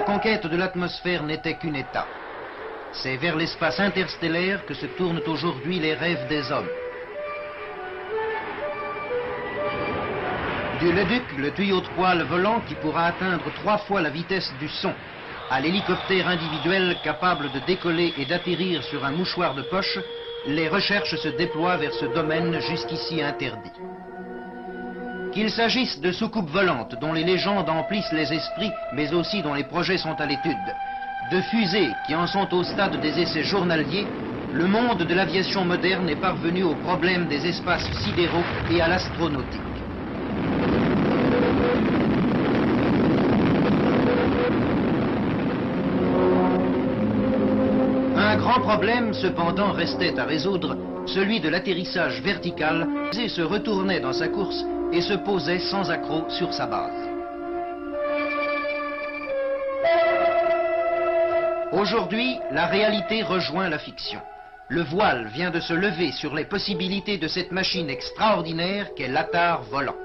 conquête de l'atmosphère n'était qu'une étape. C'est vers l'espace interstellaire que se tournent aujourd'hui les rêves des hommes. Du Leduc, le tuyau de poêle volant qui pourra atteindre 3 fois la vitesse du son, à l'hélicoptère individuel capable de décoller et d'atterrir sur un mouchoir de poche, les recherches se déploient vers ce domaine jusqu'ici interdit. Qu'il s'agisse de soucoupes volantes dont les légendes emplissent les esprits, mais aussi dont les projets sont à l'étude, de fusées qui en sont au stade des essais journaliers, le monde de l'aviation moderne est parvenu au problème des espaces sidéraux et à l'astronautique. Un grand problème, cependant, restait à résoudre, celui de l'atterrissage vertical, et se retournait dans sa course et se posait sans accroc sur sa base. Aujourd'hui, la réalité rejoint la fiction. Le voile vient de se lever sur les possibilités de cette machine extraordinaire qu'est l'ATAR volant.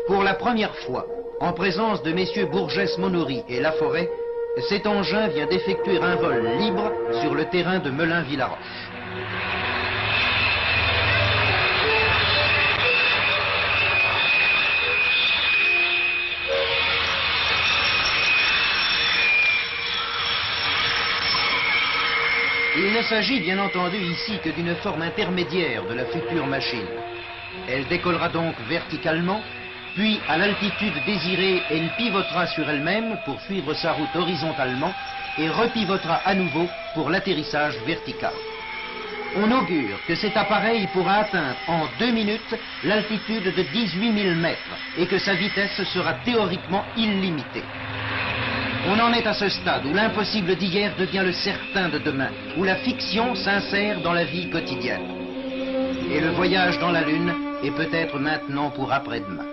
Pour la première fois, en présence de messieurs Bourgès-Monory et Laforêt, cet engin vient d'effectuer un vol libre sur le terrain de Melun-Villaroche. Il ne s'agit bien entendu ici que d'une forme intermédiaire de la future machine. Elle décollera donc verticalement, puis à l'altitude désirée, elle pivotera sur elle-même pour suivre sa route horizontalement et repivotera à nouveau pour l'atterrissage vertical. On augure que cet appareil pourra atteindre en 2 minutes l'altitude de 18 000 mètres et que sa vitesse sera théoriquement illimitée. On en est à ce stade où l'impossible d'hier devient le certain de demain, où la fiction s'insère dans la vie quotidienne. Et le voyage dans la Lune est peut-être maintenant pour après-demain.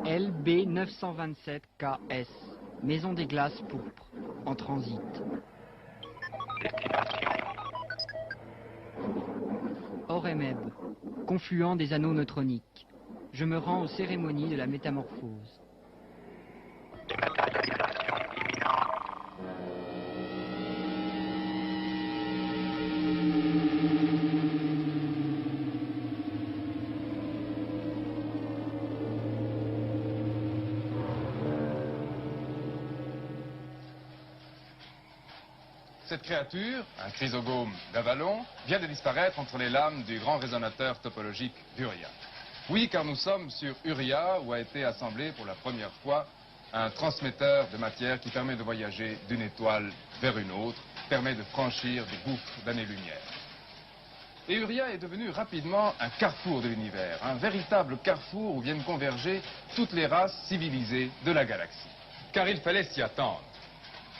LB 927 KS, Maison des Glaces Pourpres. en transit. Oremeb, confluent des anneaux neutroniques. Je me rends aux cérémonies de la métamorphose. Cette créature, un chrysogome d'Avalon, vient de disparaître entre les lames du grand résonateur topologique d'Uria. Oui, car nous sommes sur Uria, où a été assemblé pour la première fois un transmetteur de matière qui permet de voyager d'une étoile vers une autre, permet de franchir des gouffres d'années-lumière. Et Uria est devenu rapidement un carrefour de l'univers, un véritable carrefour où viennent converger toutes les races civilisées de la galaxie. Car il fallait s'y attendre.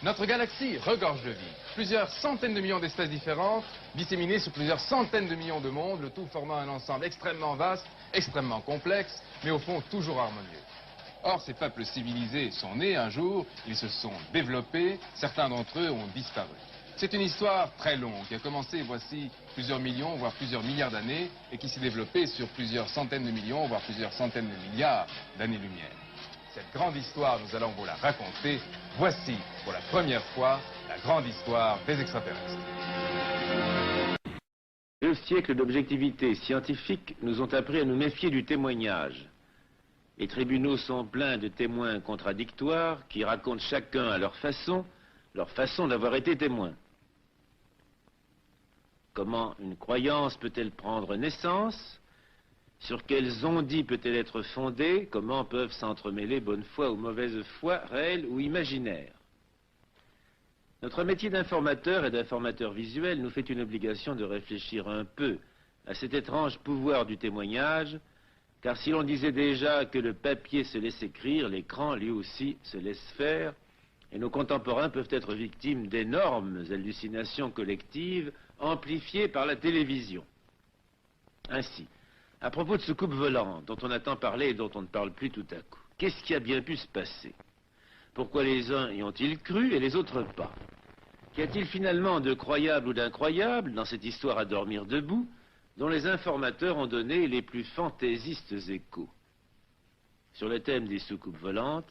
Notre galaxie regorge de vie. Plusieurs centaines de millions d'espèces différentes, disséminées sur plusieurs centaines de millions de mondes, le tout formant un ensemble extrêmement vaste, extrêmement complexe, mais au fond toujours harmonieux. Or, ces peuples civilisés sont nés un jour, ils se sont développés, certains d'entre eux ont disparu. C'est une histoire très longue qui a commencé, voici, plusieurs millions, voire plusieurs milliards d'années, et qui s'est développée sur plusieurs centaines de millions, voire plusieurs centaines de milliards d'années-lumière. Cette grande histoire, nous allons vous la raconter. Voici, pour la première fois, la grande histoire des extraterrestres. 2 siècles d'objectivité scientifique nous ont appris à nous méfier du témoignage. Les tribunaux sont pleins de témoins contradictoires qui racontent chacun à leur façon d'avoir été témoin. Comment une croyance peut-elle prendre naissance ? Sur quels on-dit peut-elle être fondée? Comment peuvent s'entremêler bonne foi ou mauvaise foi, réelle ou imaginaire? Notre métier d'informateur et d'informateur visuel nous fait une obligation de réfléchir un peu à cet étrange pouvoir du témoignage, car si l'on disait déjà que le papier se laisse écrire, l'écran lui aussi se laisse faire, et nos contemporains peuvent être victimes d'énormes hallucinations collectives amplifiées par la télévision. Ainsi, à propos de soucoupes volantes, dont on a tant parlé et dont on ne parle plus tout à coup, qu'est-ce qui a bien pu se passer? Pourquoi les uns y ont-ils cru et les autres pas? Qu'y a-t-il finalement de croyable ou d'incroyable dans cette histoire à dormir debout, dont les informateurs ont donné les plus fantaisistes échos? Sur le thème des soucoupes volantes,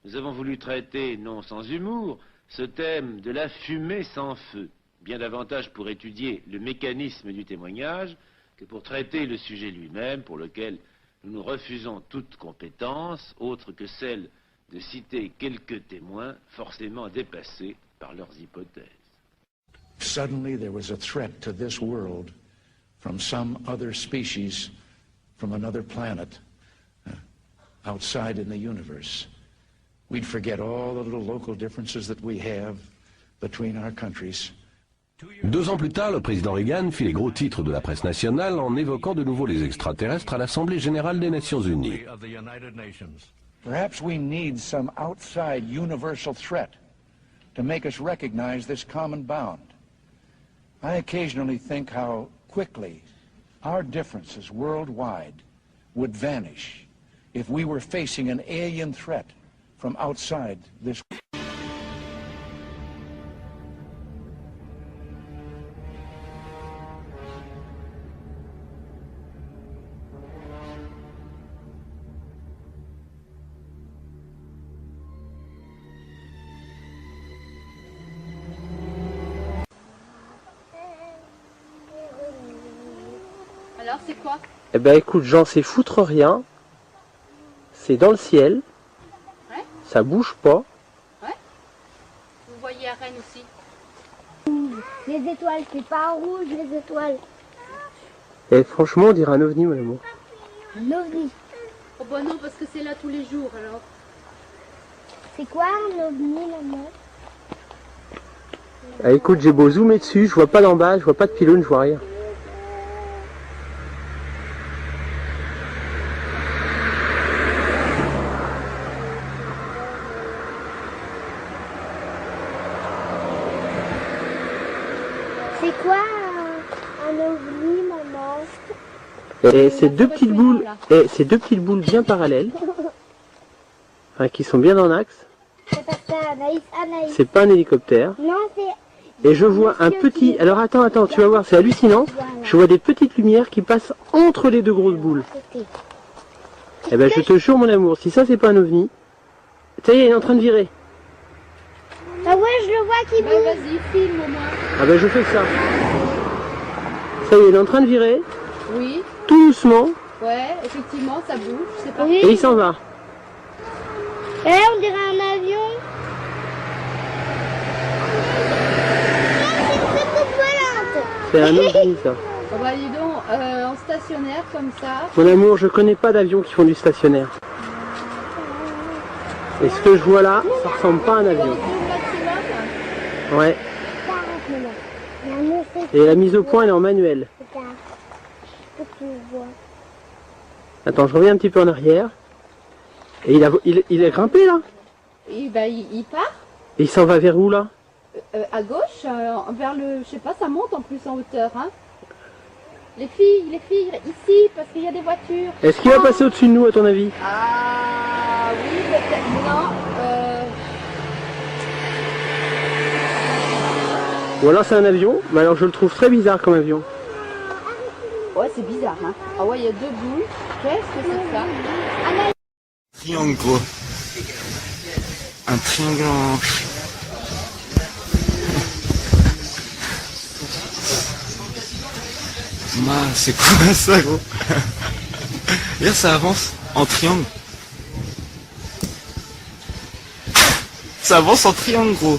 nous avons voulu traiter, non sans humour, ce thème de la fumée sans feu, bien davantage pour étudier le mécanisme du témoignage que pour traiter le sujet lui-même, pour lequel nous nous refusons toute compétence, autre que celle de citer quelques témoins forcément dépassés par leurs hypothèses. Suddenly there was a threat to this world from some other species, from another planet, outside in the universe. We'd forget all the little local differences that we have between our countries. 2 ans plus tard, le président Reagan fit les gros titres de la presse nationale en évoquant de nouveau les extraterrestres à l'Assemblée générale des Nations unies. Perhaps we need some outside universal threat to make us recognize this common bound. I occasionally think how quickly our differences worldwide would vanish if we were facing an alien threat from outside this world. Alors, c'est quoi? Eh ben écoute, Jean, c'est foutre rien. C'est dans le ciel. Ouais. Ça bouge pas. Ouais. Vous voyez à Rennes aussi. Les étoiles, c'est pas rouge, les étoiles. Et franchement, on dirait un ovni, mon amour. Un ovni. Oh bah non, parce que c'est là tous les jours, alors. C'est quoi un ovni, maman? Ah, écoute, j'ai beau zoomer dessus, je vois pas d'en bas, je vois pas de pylône, je vois rien. C'est quoi un ovni, maman? Et ces 2 petites boules, et ces 2 petites boules bien parallèles, enfin, qui sont bien en axe, C'est pas ça, Anaïs, Anaïs. C'est pas un hélicoptère. Non, c'est... Et je vois un petit... Alors attends, tu vas voir, c'est hallucinant. Je vois des petites lumières qui passent entre les deux grosses boules. Eh ben je te jure mon amour, si ça c'est pas un ovni... Ça y est, il est en train de virer. Ah ouais, je le vois qui bouge. Vas-y, filme au moins. Ah ben je fais que ça. Ça y est, il est en train de virer. Oui, Tout doucement. ouais, effectivement, ça bouge, c'est pas... Oui. Et il s'en va. Et là, on dirait un avion. Non, c'est une soucoupe volante. C'est un ovni ça. Oh bah dis donc, en stationnaire comme ça. Mon amour, je connais pas d'avions qui font du stationnaire. Et ce que je vois là, ça ressemble pas à un avion. Ouais. Et la mise au point, elle est en manuel. Attends, je reviens un petit peu en arrière. Et il a grimpé là. Et bah, il part Et il s'en va vers où là? à gauche, vers le... Je sais pas, ça monte en plus en hauteur. Hein. Les filles, ici, parce qu'il y a des voitures. Est-ce qu'il va passer au-dessus de nous à ton avis? Ah oui, peut-être. Non. Ou alors c'est un avion, mais alors je le trouve très bizarre comme avion. Ouais, c'est bizarre. Hein. Ah ouais, il y a deux boules. Qu'est-ce que c'est que ça? Triangle gros. Un triangle en... c'est quoi ça gros? Regarde, ça avance en triangle. Ça avance en triangle gros.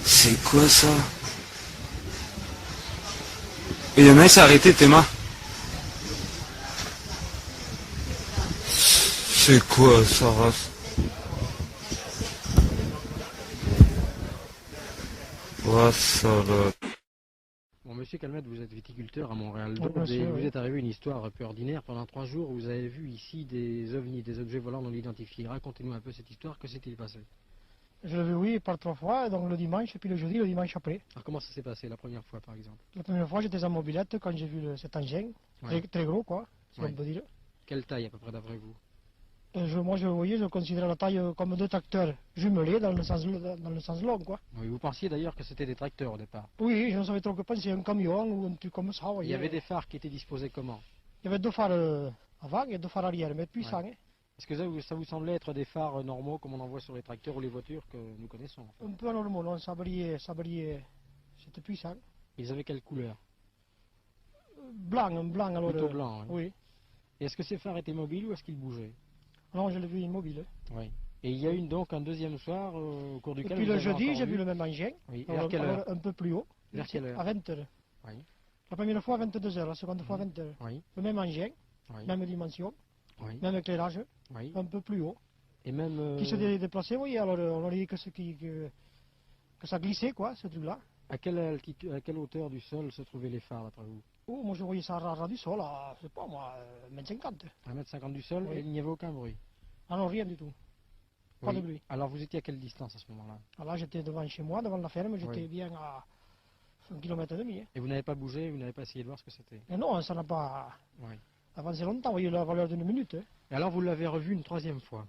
C'est quoi ça? Et il y en a un, s'est arrêté, Théma. C'est quoi ça, race? Oh, ça va. Bon, monsieur Calmette, vous êtes viticulteur à Montréal-Dôme et vous êtes arrivé à une histoire un peu ordinaire. Pendant 3 jours, vous avez vu ici des ovnis, des objets volants non identifiés. Racontez-nous un peu cette histoire, que s'est-il passé? Je l'ai vu, oui, par 3 fois, donc le dimanche, et puis le jeudi, le dimanche après. Alors comment ça s'est passé la première fois, par exemple? La première fois, j'étais en mobilette quand j'ai vu cet engin, très gros, quoi, si on peut dire. Quelle taille, à peu près, d'après vous? Moi, je voyais, je considérais la taille comme 2 tracteurs jumelés dans le sens long, quoi. Oui, vous pensiez d'ailleurs que c'était des tracteurs au départ? Oui, je ne savais trop que penser, un camion ou un truc comme ça, vous voyez. Il y avait des phares qui étaient disposés comment? Il y avait 2 phares avant et 2 phares arrière, mais puissants. Hein. Est-ce que ça vous semblait être des phares normaux comme on en voit sur les tracteurs ou les voitures que nous connaissons en fait? Un peu anormaux, non, ça brillait, c'était puissant. Ils avaient quelle couleur? Blanc, un blanc alors. Plutôt blanc, hein. Oui. Et est-ce que ces phares étaient mobiles ou est-ce qu'ils bougeaient? Non, je l'ai vu immobile. Oui. Et il y a eu donc un deuxième soir au cours duquel... Et puis le jeudi, j'ai vu le même engin. Oui. Et vers quelle heure? Un peu plus haut. Vers quelle heure? À 20h. Oui. La première fois à 22h, la seconde fois à 20h. Oui. Le même engin, oui. même dimension, oui. même éclairage, oui. un peu plus haut. Et même... Qui se déplaçait, oui, alors on aurait dit que ça glissait, quoi, ce truc-là. À quelle altitude, à quelle hauteur du sol se trouvaient les phares, d'après vous? Oh, moi je voyais ça à ras du sol, à, je sais pas moi, 1m50. 1m50 du sol, oui. Et il n'y avait aucun bruit? Ah non, rien du tout. Pas de bruit. Alors vous étiez à quelle distance à ce moment-là? Alors là, j'étais devant chez moi, devant la ferme, j'étais bien à 1,5 km. Hein. Et vous n'avez pas bougé, vous n'avez pas essayé de voir ce que c'était? Et non, ça n'a pas avancé longtemps, vous voyez la valeur d'une minute. Hein. Et alors vous l'avez revu une 3e fois?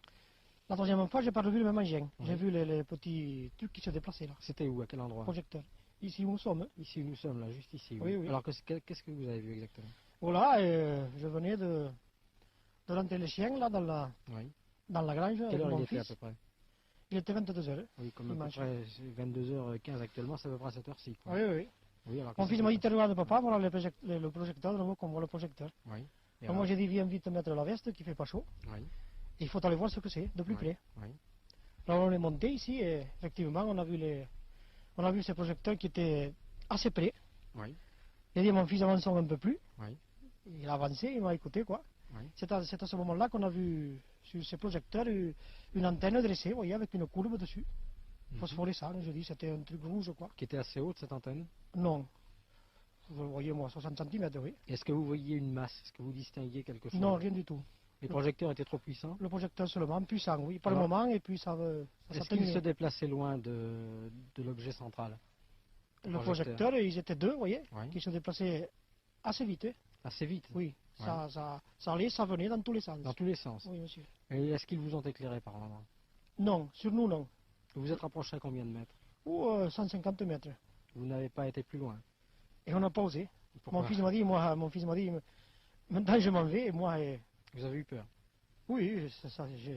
La 3e fois, j'ai pas revu le même engin. J'ai vu les petits trucs qui se déplaçaient là. C'était où? À quel endroit? Projecteur. Ici où nous sommes. Hein. Ici où nous sommes, là, juste ici. Oui, oui. Alors qu'est-ce que vous avez vu exactement? Voilà, je venais de rentrer les chiens là dans la grange. Quelle heure mon il était fils. à peu près? Il était 22h. Oui, comme à peu près 22h15 actuellement, c'est à peu près à cette heure-ci. Oui, oui. Oui, alors mon fils m'a dit, regarde papa, voilà le projecteur, de nouveau qu'on voit le projecteur. Oui. Et moi j'ai dit, viens vite mettre la veste, qu'il fait pas chaud. Oui. Et il faut aller voir ce que c'est, de plus près. Oui. Alors on est monté ici et effectivement on a vu ces projecteurs qui étaient assez près. Oui. Il a dit, mon fils avançons un peu plus. Oui. Il a avancé, il m'a écouté quoi. Oui. C'est à ce moment-là qu'on a vu sur ces projecteurs une antenne dressée, vous voyez, avec une courbe dessus. Phosphorescent, je dis, c'était un truc rouge quoi. Qui était assez haute cette antenne? Non. Vous voyez moi, 60 cm, oui. Est-ce que vous voyiez une masse? Est-ce que vous distinguiez quelque chose? Non, rien du tout. Les projecteurs étaient trop puissants? Le projecteur seulement, puissant, oui, par le moment, et puis ça est-ce qu'il se déplaçait loin de l'objet central? Le projecteur, ils étaient 2, vous voyez, qui se déplaçaient assez vite. Assez vite? Oui, Ça allait, ça venait dans tous les sens. Dans tous les sens. Oui, monsieur. Et est-ce qu'ils vous ont éclairé par là? Non, sur nous, non. Vous vous êtes rapproché à combien de mètres? 150 mètres. Vous n'avez pas été plus loin? Et on n'a pas osé. Pourquoi? Mon fils m'a dit, maintenant je m'en vais, et moi... Vous avez eu peur? Oui, je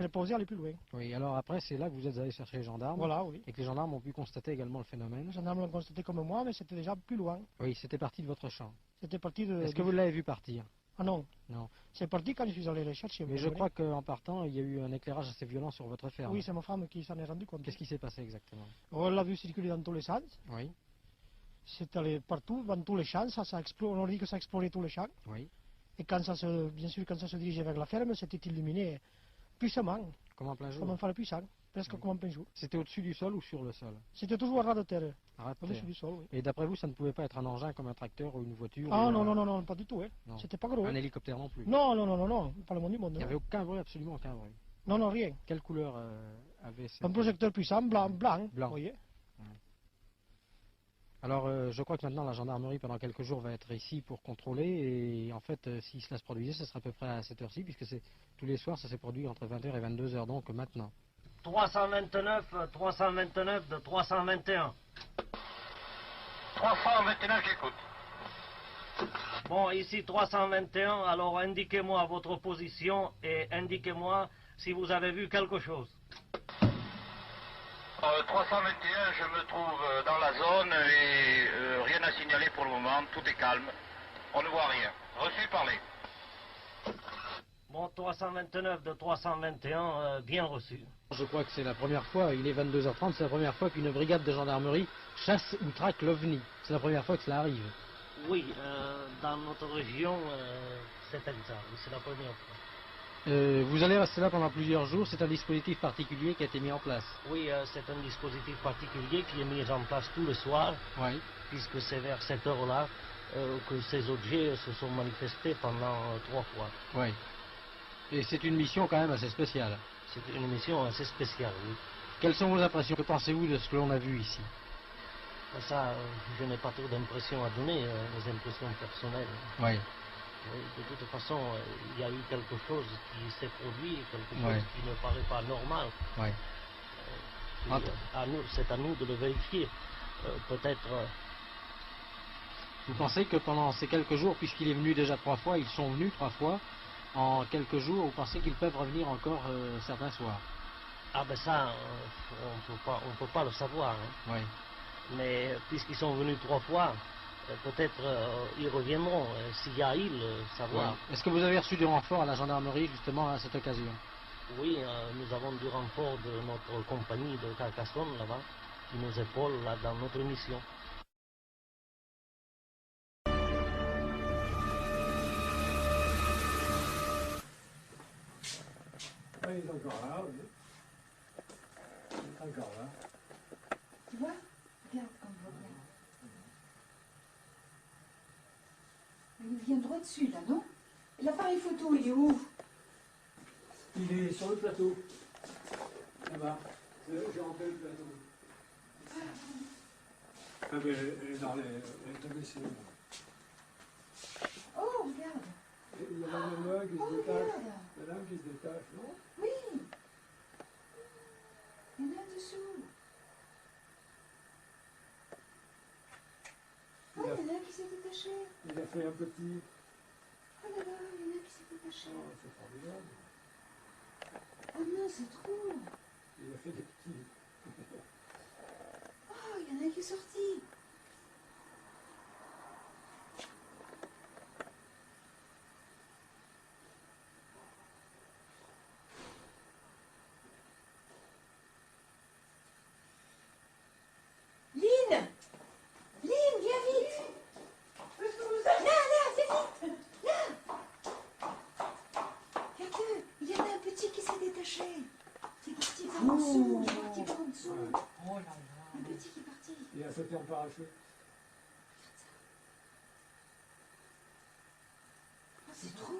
n'ai pas osé aller plus loin. Oui, alors après, c'est là que vous êtes allé chercher les gendarmes. Voilà, oui. Et que les gendarmes ont pu constater également le phénomène. Les gendarmes l'ont constaté comme moi, mais c'était déjà plus loin. Oui, c'était parti de votre champ. C'était parti de... Est-ce que vous l'avez vu partir? Ah non. Non. C'est parti quand je suis allé les chercher. Mais je crois qu'en partant, il y a eu un éclairage assez violent sur votre ferme. Oui, c'est ma femme qui s'en est rendu compte. Qu'est-ce qui s'est passé exactement? On l'a vu circuler dans tous les sens. Oui. C'est allé partout, dans tous les champs. Ça explose. On dit que ça explosait tous les champs. Oui. Et quand bien sûr, quand ça se dirigeait vers la ferme, c'était illuminé puissamment. Comme en plein jour? Comme un phare puissant, presque comme en plein jour. C'était au-dessus du sol ou sur le sol? C'était toujours à ras de terre. Au-dessus du sol, oui. Et d'après vous, ça ne pouvait pas être un engin comme un tracteur ou une voiture? Ah non, pas du tout. Hein. C'était pas gros. Un hélicoptère non plus? Non, pas le monde du monde. Il n'y avait aucun bruit, absolument aucun bruit? Non, rien. Quelle couleur avait cette... Un projecteur puissant, blanc. Vous voyez. Alors, je crois que maintenant la gendarmerie, pendant quelques jours, va être ici pour contrôler. Et en fait, si cela se produisait, ce serait à peu près à cette heure-ci, puisque c'est tous les soirs, ça s'est produit entre 20h et 22h, donc maintenant. 329 de 321. 329, j'écoute. Bon, ici 321, alors indiquez-moi votre position et indiquez-moi si vous avez vu quelque chose. 321, je me trouve dans la zone et rien à signaler pour le moment, tout est calme. On ne voit rien. Reçu, parler. Bon, 329 de 321, bien reçu. Je crois que c'est la première fois, il est 22h30, c'est la première fois qu'une brigade de gendarmerie chasse ou traque l'OVNI. C'est la première fois que cela arrive. Oui, dans notre région, c'est exact, c'est la première fois. Vous allez rester là pendant plusieurs jours, c'est un dispositif particulier qui a été mis en place. Oui, c'est un dispositif particulier qui est mis en place tous les soirs, oui. Puisque c'est vers cette heure-là que ces objets se sont manifestés pendant 3 fois. Oui. Et c'est une mission quand même assez spéciale. C'est une mission assez spéciale, oui. Quelles sont vos impressions? Que pensez-vous de ce que l'on a vu ici? Ça, je n'ai pas trop d'impressions à donner, les impressions personnelles. Oui. Oui, de toute façon, il y a eu quelque chose qui s'est produit, quelque chose qui ne paraît pas normal. Oui. C'est à nous de le vérifier. Peut-être... Vous pensez que pendant ces quelques jours, puisqu'il est venu déjà 3 fois, ils sont venus 3 fois, en quelques jours, vous pensez qu'ils peuvent revenir encore certains soirs? Ah ben ça, on ne peut pas le savoir. Hein. Oui. Mais puisqu'ils sont venus 3 fois, peut-être ils reviendront, s'il y a île, savoir. Oui. Est-ce que vous avez reçu du renfort à la gendarmerie justement à cette occasion? Oui, nous avons du renfort de notre compagnie de Carcassonne là-bas, qui nous épaule là dans notre mission. Il est encore là, oui. Il est encore là. Tu vois? Regarde comme il revient. Il vient droit dessus, là, non? L'appareil photo, il est où? Il est sur le plateau. Là-bas. J'ai rempli le plateau. Ah, mais elle est dans les WC. Oh, regarde! Il y a la nana qui se détache. La dame qui se détache, non? Oui! Il y en a un dessous. Oh, il y en a un qui s'est détaché. Il a fait un petit... Oh là là, il y en a un qui s'est détaché. Oh, c'est formidable. Oh non, c'est trop. Il a fait des petits... Oh, il y en a un qui est sorti. Lynn, viens vite. Là, viens vite. Là. Regarde, il y en a un petit qui s'est détaché. Il est parti par en dessous. Je crois qu'il va en dessous. Oh là là. Un petit qui est parti. Il a sauté en parachute. Oh, c'est trop.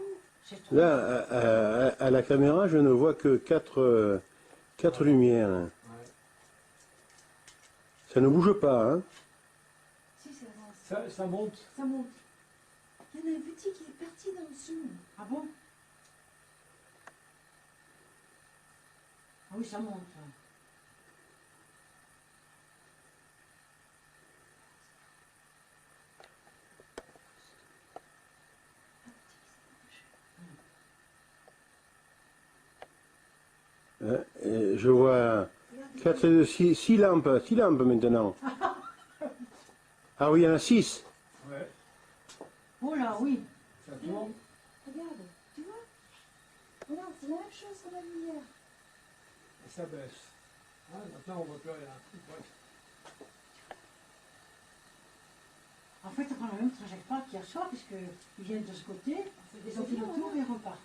Là, à la caméra, je ne vois que 4 lumières. Ouais. Ça ne bouge pas, hein? Si, ça avance. Ça monte. Ça monte. Il y en a un petit qui est parti dans le dessous. Ah bon? Ah oui, ça monte. Ça. Je vois 6 lampes maintenant. Ah oui, il y en a 6. Ouais. Oh là, oui. Ça tourne. Regarde, tu vois? Regarde, c'est la même chose que la lumière. Et ça baisse. Ah, maintenant, on voit plus rien. Ouais. En fait, ils prennent la même trajectoire qu'hier soir, puisqu'ils viennent de ce côté, ils ont fait le tour et ils repartent.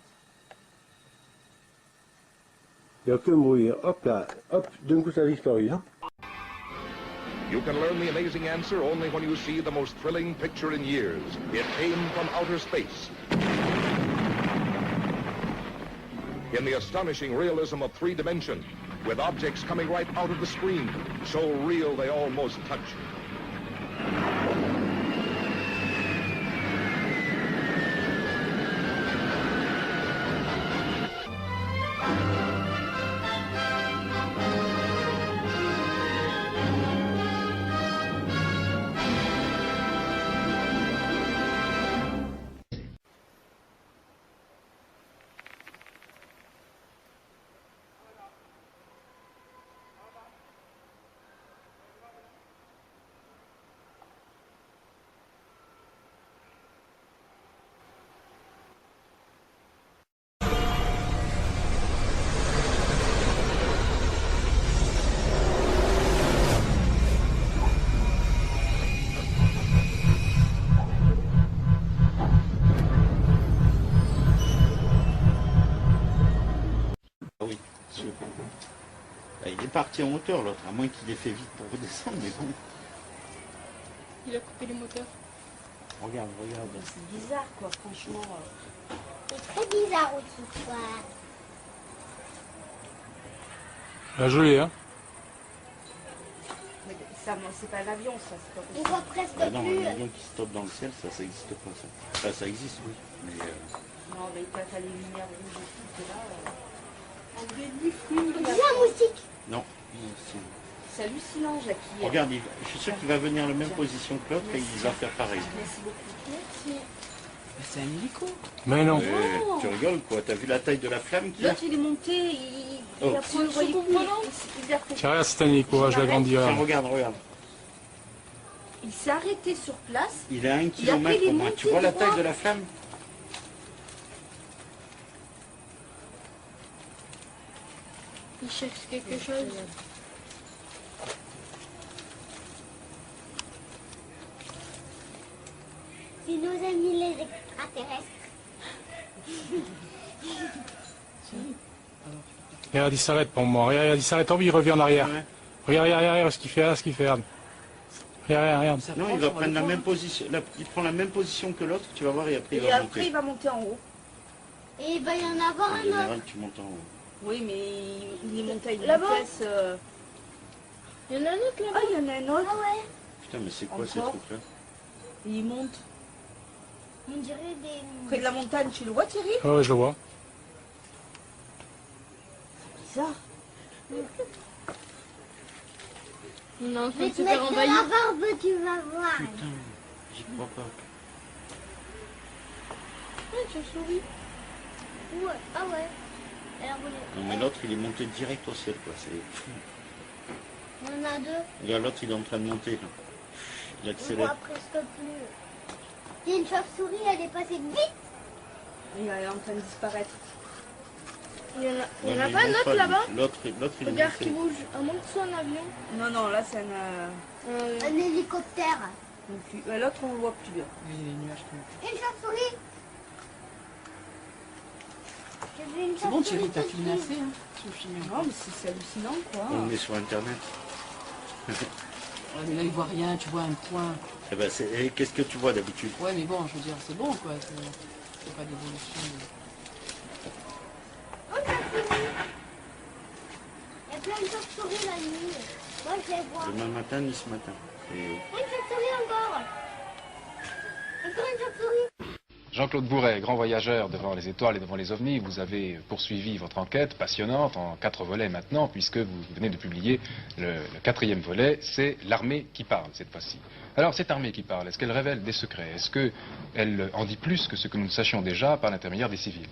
Il n'y a aucun bruit. Hop là, hop, d'un coup ça a disparu. Hein? You can learn the amazing answer only when you see the most thrilling picture in years. It came from outer space. In the astonishing realism of 3 dimension, with objects coming right out of the screen, so real they almost touch you. Oui, il est parti en hauteur l'autre, à moins qu'il ait fait vite pour redescendre, mais bon. Il a coupé les moteurs. Regarde. C'est bizarre quoi, franchement. C'est très bizarre aussi quoi. Joli, hein? Mais ça, c'est pas l'avion, ça. On voit presque non, plus. un avion qui stoppe dans le ciel, ça n'existe pas, ça. Enfin, ça existe, oui. Mais non, mais quand t'as les lumières rouges et tout, c'est là. On dirait du fruit. On dirait un moustique. non. C'est hallucinant, Jackie. Regarde, je suis sûr qu'il va venir à la même position que l'autre et il va faire pareil. Merci beaucoup. Merci. C'est un hélico. Mais non. Tu rigoles quoi, t'as vu la taille de la flamme qu'il y a? L'autre, il est monté, il a pris le voyait plus. Tiens, regarde, c'est un hélico, je l'agrandirai. Regarde. Il s'est arrêté sur place. Il est à 1 km au moins. Tu vois la taille de la flamme? Il cherche quelque chose. C'est nos amis les extraterrestres. Regarde, il s'arrête pour moi. Regarde, il s'arrête. Oh, il revient en arrière. Regarde ce qu'il fait. Regarde. Regarde. Non, il va prendre la même position. Il prend la même position que l'autre, tu vas voir, et après il et va après, monter. il va monter en haut. Et il va y en avoir En un général, autre. tu montes en haut. Oui, mais il est monté à une Là-bas. vitesse. Il y en a un autre là-bas. Ah, il y en a un autre. Ah ouais. Putain, mais c'est quoi ces Encore trucs-là? Et il monte. On dirait des... Près de la montagne, tu le vois, Thierry? Ouais, je le vois. Bizarre. On est en Je train vais de te se mettre faire de envahir. la barbe, tu vas voir. Putain, j'y crois pas. Ouais, tu souris. Ouais. Ah ouais. Alors, Non, mais l'autre, il est monté direct au ciel, quoi. C'est fou. on en a deux. Regarde, l'autre, il est en train de monter, là. Il On accélère. voit presque plus. Il y a une chauve-souris, elle est passée vite. Il est en train de disparaître. Il y en a, Ouais, il y en a mais pas un monte autre là-bas? L'autre, il est Regarde monté. qui bouge. À moins que ce soit un avion. Non, là, c'est Un hélicoptère. l'autre, on le voit plus bien. Une chauve-souris. J'ai vu une C'est bon, chauve-souris Thierry, t'as tout filmé de assez, suite. hein? Non, mais c'est hallucinant, quoi. On le met sur Internet. Ouais, mais là, il voit rien, tu vois un point. Eh ben, qu'est-ce que tu vois d'habitude? Ouais, mais bon, je veux dire, c'est bon, quoi. C'est pas d'évolution. Il y a plein de chauves-souris la nuit. Moi, je les vois. Demain matin ni ce matin. Une chauve-souris encore. Encore une chauve-souris. Jean-Claude Bourret, grand voyageur devant les étoiles et devant les ovnis, vous avez poursuivi votre enquête passionnante en 4 volets maintenant, puisque vous venez de publier le 4e volet, c'est l'armée qui parle cette fois-ci. Alors cette armée qui parle, est-ce qu'elle révèle des secrets? Est-ce qu'elle en dit plus que ce que nous sachions déjà par l'intermédiaire des civils?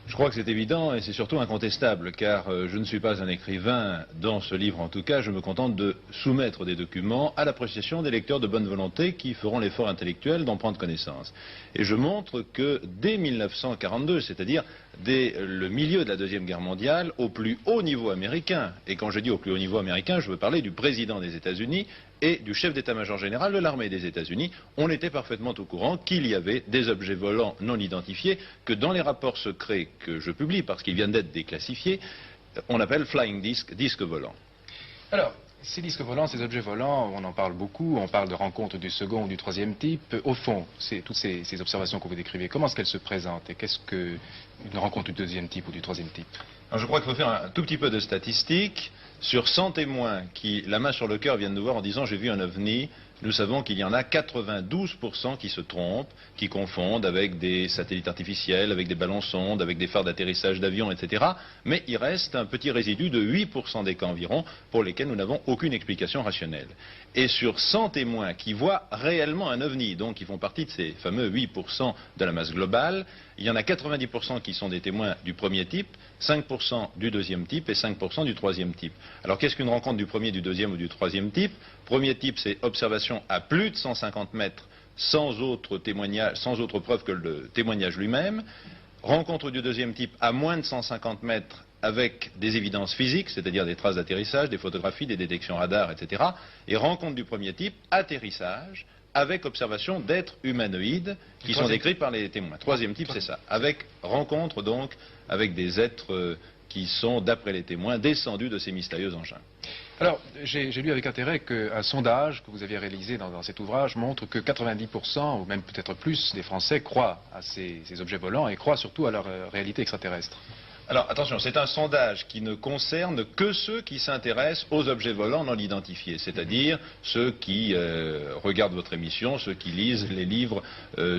Je crois que c'est évident et c'est surtout incontestable, car je ne suis pas un écrivain, dans ce livre en tout cas, je me contente de soumettre des documents à l'appréciation des lecteurs de bonne volonté qui feront l'effort intellectuel d'en prendre connaissance. Et je montre que dès 1942, c'est-à-dire dès le milieu de la Deuxième Guerre mondiale, au plus haut niveau américain, et quand je dis au plus haut niveau américain, je veux parler du président des États-Unis et du chef d'état-major général de l'armée des États-Unis, on était parfaitement au courant qu'il y avait des objets volants non identifiés que dans les rapports secrets que je publie, parce qu'ils viennent d'être déclassifiés, on appelle flying disc, disque volant. Alors, ces disques volants, ces objets volants, on en parle beaucoup, on parle de rencontres du second ou du troisième type. Au fond, toutes ces observations que vous décrivez, comment est-ce qu'elles se présentent et qu'est-ce qu'une rencontre du deuxième type ou du troisième type? Alors, je crois qu'il faut faire un tout petit peu de statistiques. Sur 100 témoins qui, la main sur le cœur, viennent nous voir en disant « j'ai vu un ovni », nous savons qu'il y en a 92% qui se trompent, qui confondent avec des satellites artificiels, avec des ballons-sondes, avec des phares d'atterrissage d'avions, etc. Mais il reste un petit résidu de 8% des cas environ pour lesquels nous n'avons aucune explication rationnelle. Et sur 100 témoins qui voient réellement un ovni, donc qui font partie de ces fameux 8% de la masse globale, il y en a 90% qui sont des témoins du premier type, 5% du deuxième type et 5% du troisième type. Alors qu'est-ce qu'une rencontre du premier, du deuxième ou du troisième type? Premier type, c'est observation à plus de 150 mètres sans autre témoignage, sans autre preuve que le témoignage lui-même. Rencontre du deuxième type à moins de 150 mètres avec des évidences physiques, c'est-à-dire des traces d'atterrissage, des photographies, des détections radar, etc. Et rencontre du premier type, atterrissage, avec observation d'êtres humanoïdes qui sont décrits par les témoins. Troisième type, c'est ça. Avec rencontre, donc, avec des êtres qui sont, d'après les témoins, descendus de ces mystérieux engins. Alors, j'ai lu avec intérêt qu'un sondage que vous aviez réalisé dans cet ouvrage montre que 90%, ou même peut-être plus, des Français croient à ces objets volants et croient surtout à leur réalité extraterrestre. Alors attention, c'est un sondage qui ne concerne que ceux qui s'intéressent aux objets volants non identifiés, c'est-à-dire ceux qui regardent votre émission, ceux qui lisent les livres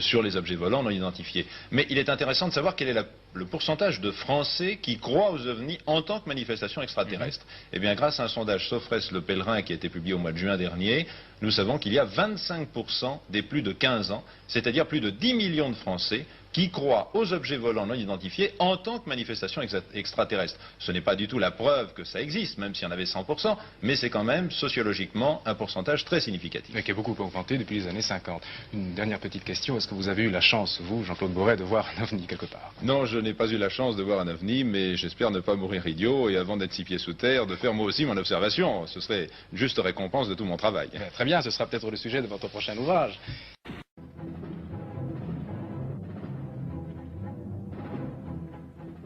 sur les objets volants non identifiés. Mais il est intéressant de savoir quel est le pourcentage de Français qui croient aux ovnis en tant que manifestation extraterrestre. Eh bien, grâce à un sondage Sofres Le Pèlerin qui a été publié au mois de juin dernier, nous savons qu'il y a 25% des plus de 15 ans, c'est-à-dire plus de 10 millions de Français, qui croient aux objets volants non identifiés en tant que manifestation extraterrestre. Ce n'est pas du tout la preuve que ça existe, même s'il y en avait 100%, mais c'est quand même sociologiquement un pourcentage très significatif. Et qui a beaucoup augmenté depuis les années 50. Une dernière petite question, est-ce que vous avez eu la chance, vous, Jean-Claude Bourret, de voir un ovni quelque part? Non, je n'ai pas eu la chance de voir un ovni, mais j'espère ne pas mourir idiot et avant d'être 6 pieds sous terre, de faire moi aussi mon observation. Ce serait une juste récompense de tout mon travail. Très bien, ce sera peut-être le sujet de votre prochain ouvrage.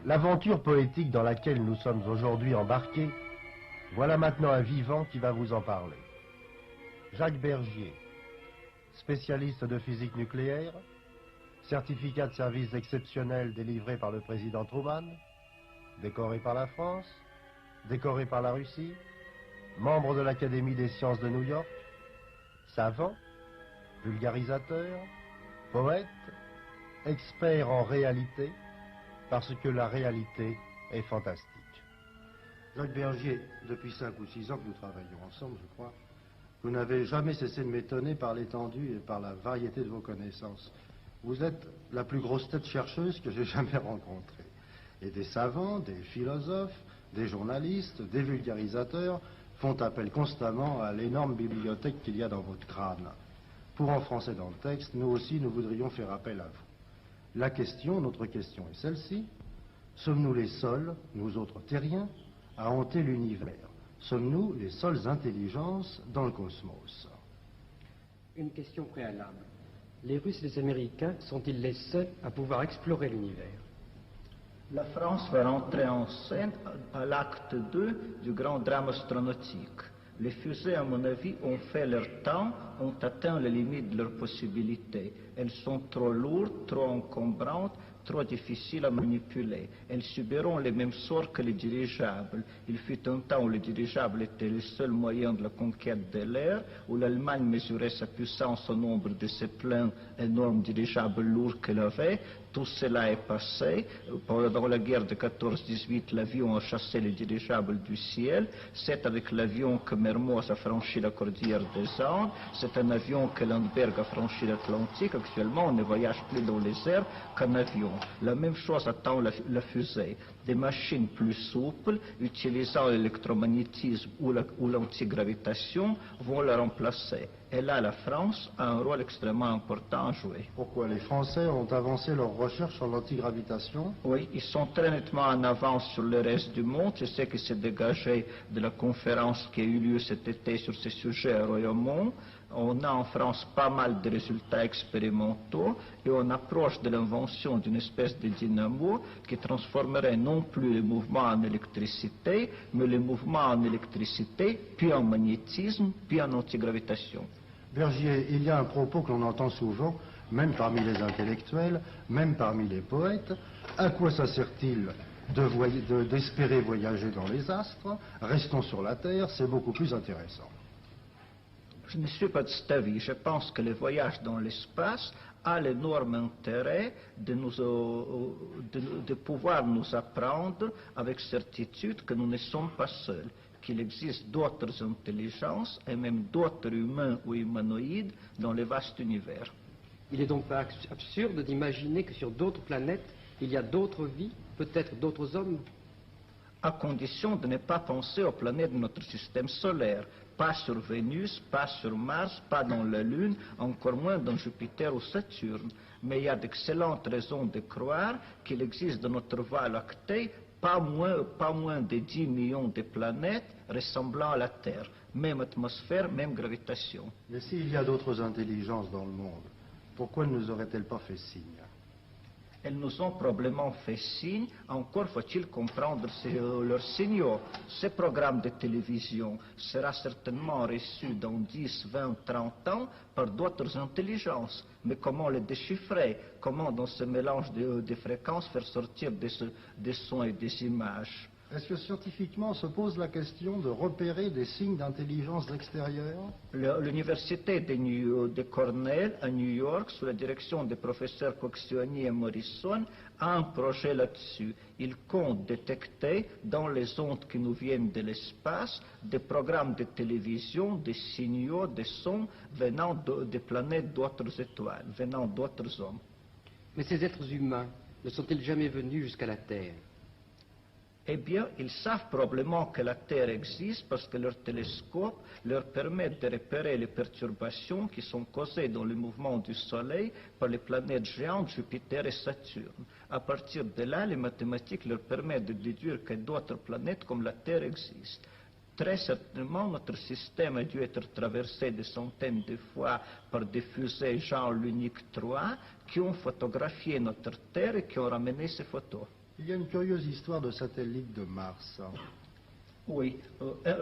L'aventure poétique dans laquelle nous sommes aujourd'hui embarqués, voilà maintenant un vivant qui va vous en parler. Jacques Bergier, spécialiste de physique nucléaire, certificat de service exceptionnel délivré par le président Truman, décoré par la France, décoré par la Russie, membre de l'Académie des sciences de New York, savant, vulgarisateur, poète, expert en réalité, parce que la réalité est fantastique. Jacques Bergier, depuis 5 ou 6 ans que nous travaillons ensemble, je crois, vous n'avez jamais cessé de m'étonner par l'étendue et par la variété de vos connaissances. Vous êtes la plus grosse tête chercheuse que j'ai jamais rencontrée. Et des savants, des philosophes, des journalistes, des vulgarisateurs font appel constamment à l'énorme bibliothèque qu'il y a dans votre crâne. Pour enfoncer dans le texte, nous aussi, nous voudrions faire appel à vous. La question, notre question est celle-ci. Sommes-nous les seuls, nous autres terriens, à hanter l'univers? Sommes-nous les seules intelligences dans le cosmos? Une question préalable. Les Russes et les Américains sont-ils les seuls à pouvoir explorer l'univers? La France va rentrer en scène à l'acte 2 du grand drame astronautique. Les fusées, à mon avis, ont fait leur temps, ont atteint les limites de leurs possibilités. Elles sont trop lourdes, trop encombrantes, trop difficiles à manipuler. Elles subiront les mêmes sorts que les dirigeables. Il fut un temps où les dirigeables étaient le seul moyen de la conquête de l'air, où l'Allemagne mesurait sa puissance au nombre de ses pleins énormes dirigeables lourds qu'elle avait. Tout cela est passé. Pendant la guerre de 14-18, l'avion a chassé les dirigeables du ciel. C'est avec l'avion que Mermoz a franchi la cordillère des Andes. C'est un avion que Lindbergh a franchi l'Atlantique. Actuellement, on ne voyage plus dans les airs qu'un avion. La même chose attend la fusée. Des machines plus souples, utilisant l'électromagnétisme ou l'antigravitation, vont la remplacer. Et là, la France a un rôle extrêmement important à jouer. Pourquoi? Les Français ont avancé leurs recherches sur l'antigravitation? Oui, ils sont très nettement en avance sur le reste du monde. C'est ce qui s'est dégagé de la conférence qui a eu lieu cet été sur ces sujets à Royaumont. On a en France pas mal de résultats expérimentaux et on approche de l'invention d'une espèce de dynamo qui transformerait non plus les mouvements en électricité, mais les mouvements en électricité, puis en magnétisme, puis en antigravitation. Bergier, il y a un propos que l'on entend souvent, même parmi les intellectuels, même parmi les poètes. À quoi ça sert-il d'espérer voyager dans les astres? Restons sur la Terre, c'est beaucoup plus intéressant. Je ne suis pas de cet avis. Je pense que le voyage dans l'espace a l'énorme intérêt de pouvoir nous apprendre avec certitude que nous ne sommes pas seuls, qu'il existe d'autres intelligences et même d'autres humains ou humanoïdes dans le vaste univers. Il est donc pas absurde d'imaginer que sur d'autres planètes, il y a d'autres vies, peut-être d'autres hommes? À condition de ne pas penser aux planètes de notre système solaire. Pas sur Vénus, pas sur Mars, pas dans la Lune, encore moins dans Jupiter ou Saturne. Mais il y a d'excellentes raisons de croire qu'il existe dans notre Voie lactée pas moins de 10 millions de planètes ressemblant à la Terre. Même atmosphère, même gravitation. Mais s'il y a d'autres intelligences dans le monde, pourquoi ne nous auraient-elles pas fait signe? Elles nous ont probablement fait signe, encore faut-il comprendre leurs signaux. Ce programme de télévision sera certainement reçu dans 10, 20, 30 ans par d'autres intelligences. Mais comment les déchiffrer? Comment dans ce mélange de fréquences faire sortir des sons et des images? Est-ce que scientifiquement se pose la question de repérer des signes d'intelligence extérieure? L'université de Cornell à New York, sous la direction des professeurs Coxioni et Morrison, a un projet là-dessus. Ils comptent détecter dans les ondes qui nous viennent de l'espace des programmes de télévision, des signaux, des sons venant des planètes d'autres étoiles, venant d'autres hommes. Mais ces êtres humains ne sont-ils jamais venus jusqu'à la Terre? Eh bien, ils savent probablement que la Terre existe parce que leur télescope leur permet de repérer les perturbations qui sont causées dans le mouvement du Soleil par les planètes géantes Jupiter et Saturne. À partir de là, les mathématiques leur permettent de déduire que d'autres planètes comme la Terre existent. Très certainement, notre système a dû être traversé des centaines de fois par des fusées genre l'Unique 3 qui ont photographié notre Terre et qui ont ramené ces photos. Il y a une curieuse histoire de satellite de Mars. Oui,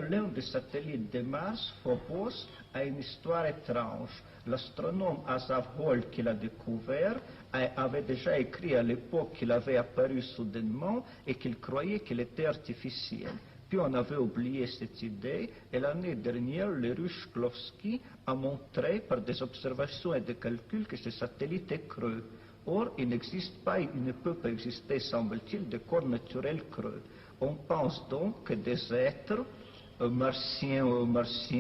l'un des satellites de Mars, Phobos, a une histoire étrange. L'astronome Asav Hall qui l'a découvert avait déjà écrit à l'époque qu'il avait apparu soudainement et qu'il croyait qu'il était artificiel. Puis on avait oublié cette idée et l'année dernière, le russe Shklovsky a montré par des observations et des calculs que ce satellite est creux. Or, il n'existe pas, il ne peut pas exister, semble-t-il, de corps naturel creux. On pense donc que des êtres, martiens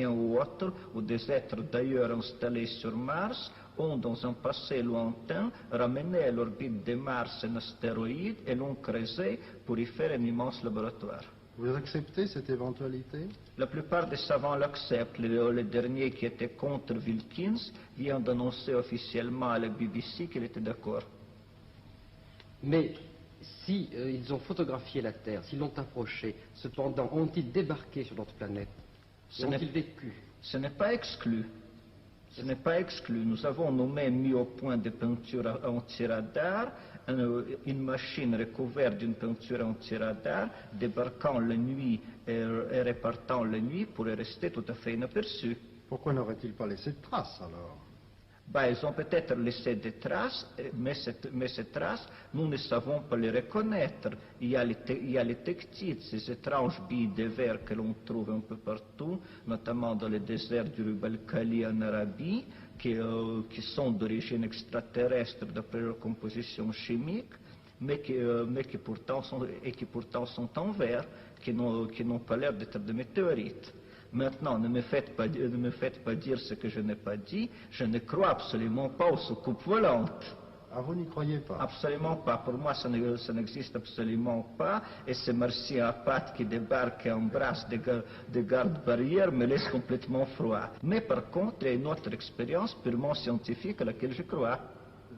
ou autres, ou des êtres d'ailleurs installés sur Mars, ont dans un passé lointain ramené à l'orbite de Mars un astéroïde et l'ont creusé pour y faire un immense laboratoire. Vous acceptez cette éventualité? La plupart des savants l'acceptent. Le dernier qui était contre Wilkins vient d'annoncer officiellement à la BBC qu'il était d'accord. Mais si ils ont photographié la Terre, s'ils l'ont approchée, cependant, ont-ils débarqué sur notre planète? Ont-ils vécu? Ce n'est pas exclu. Ce n'est pas exclu. Nous avons mis au point des peintures anti-radar, une machine recouverte d'une peinture anti-radar, débarquant la nuit et repartant la nuit pourrait rester tout à fait inaperçu. Pourquoi n'aurait-il pas laissé de traces alors? Ben, ils ont peut-être laissé des traces, mais ces traces, nous ne savons pas les reconnaître. Il y a les tectites, ces étranges billes de verre que l'on trouve un peu partout, notamment dans le désert du Rub al-Khali en Arabie, qui sont d'origine extraterrestre d'après leur composition chimique, mais qui pourtant sont en verre, qui n'ont pas l'air d'être des météorites. Maintenant, ne me faites pas dire ce que je n'ai pas dit. Je ne crois absolument pas aux soucoupes volantes. Ah, vous n'y croyez pas? Absolument pas. Pour moi, ça n'existe absolument pas. Et ces martiens à pattes qui débarquent et embrassent des gardes-barrières me laissent complètement froid. Mais par contre, il y a une autre expérience purement scientifique à laquelle je crois.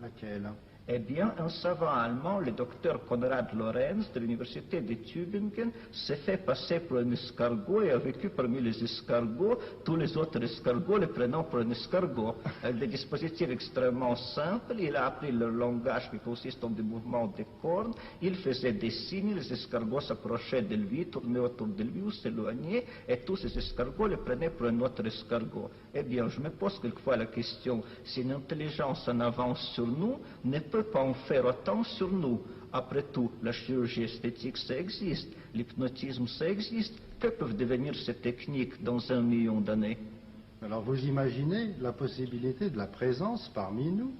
Laquelle? Eh bien, un savant allemand, le docteur Konrad Lorenz de l'université de Tübingen, s'est fait passer pour un escargot et a vécu parmi les escargots, tous les autres escargots le prenant pour un escargot. Des dispositifs extrêmement simples, il a appris le langage qui consiste en des mouvements de cornes, il faisait des signes, les escargots s'approchaient de lui, tournaient autour de lui ou s'éloignaient, et tous ces escargots le prenaient pour un autre escargot. Eh bien, je me pose quelquefois la question, si une intelligence en avance sur nous ne peut pas en faire autant sur nous. Après tout, la chirurgie esthétique, ça existe, l'hypnotisme, ça existe. Que peuvent devenir ces techniques dans 1 million d'années? Alors vous imaginez la possibilité de la présence parmi nous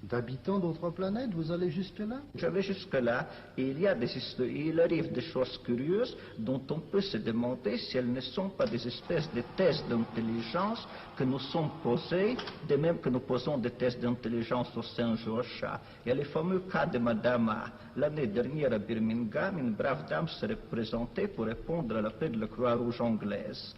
d'habitants d'autres planètes? Vous allez jusque-là? Je vais jusque-là, et il arrive des choses curieuses dont on peut se demander si elles ne sont pas des espèces de tests d'intelligence que nous sommes posés, de même que nous posons des tests d'intelligence aux singes et aux chats. Il y a le fameux cas de Madame A. L'année dernière à Birmingham, une brave dame s'est représentée pour répondre à l'appel de la Croix-Rouge anglaise.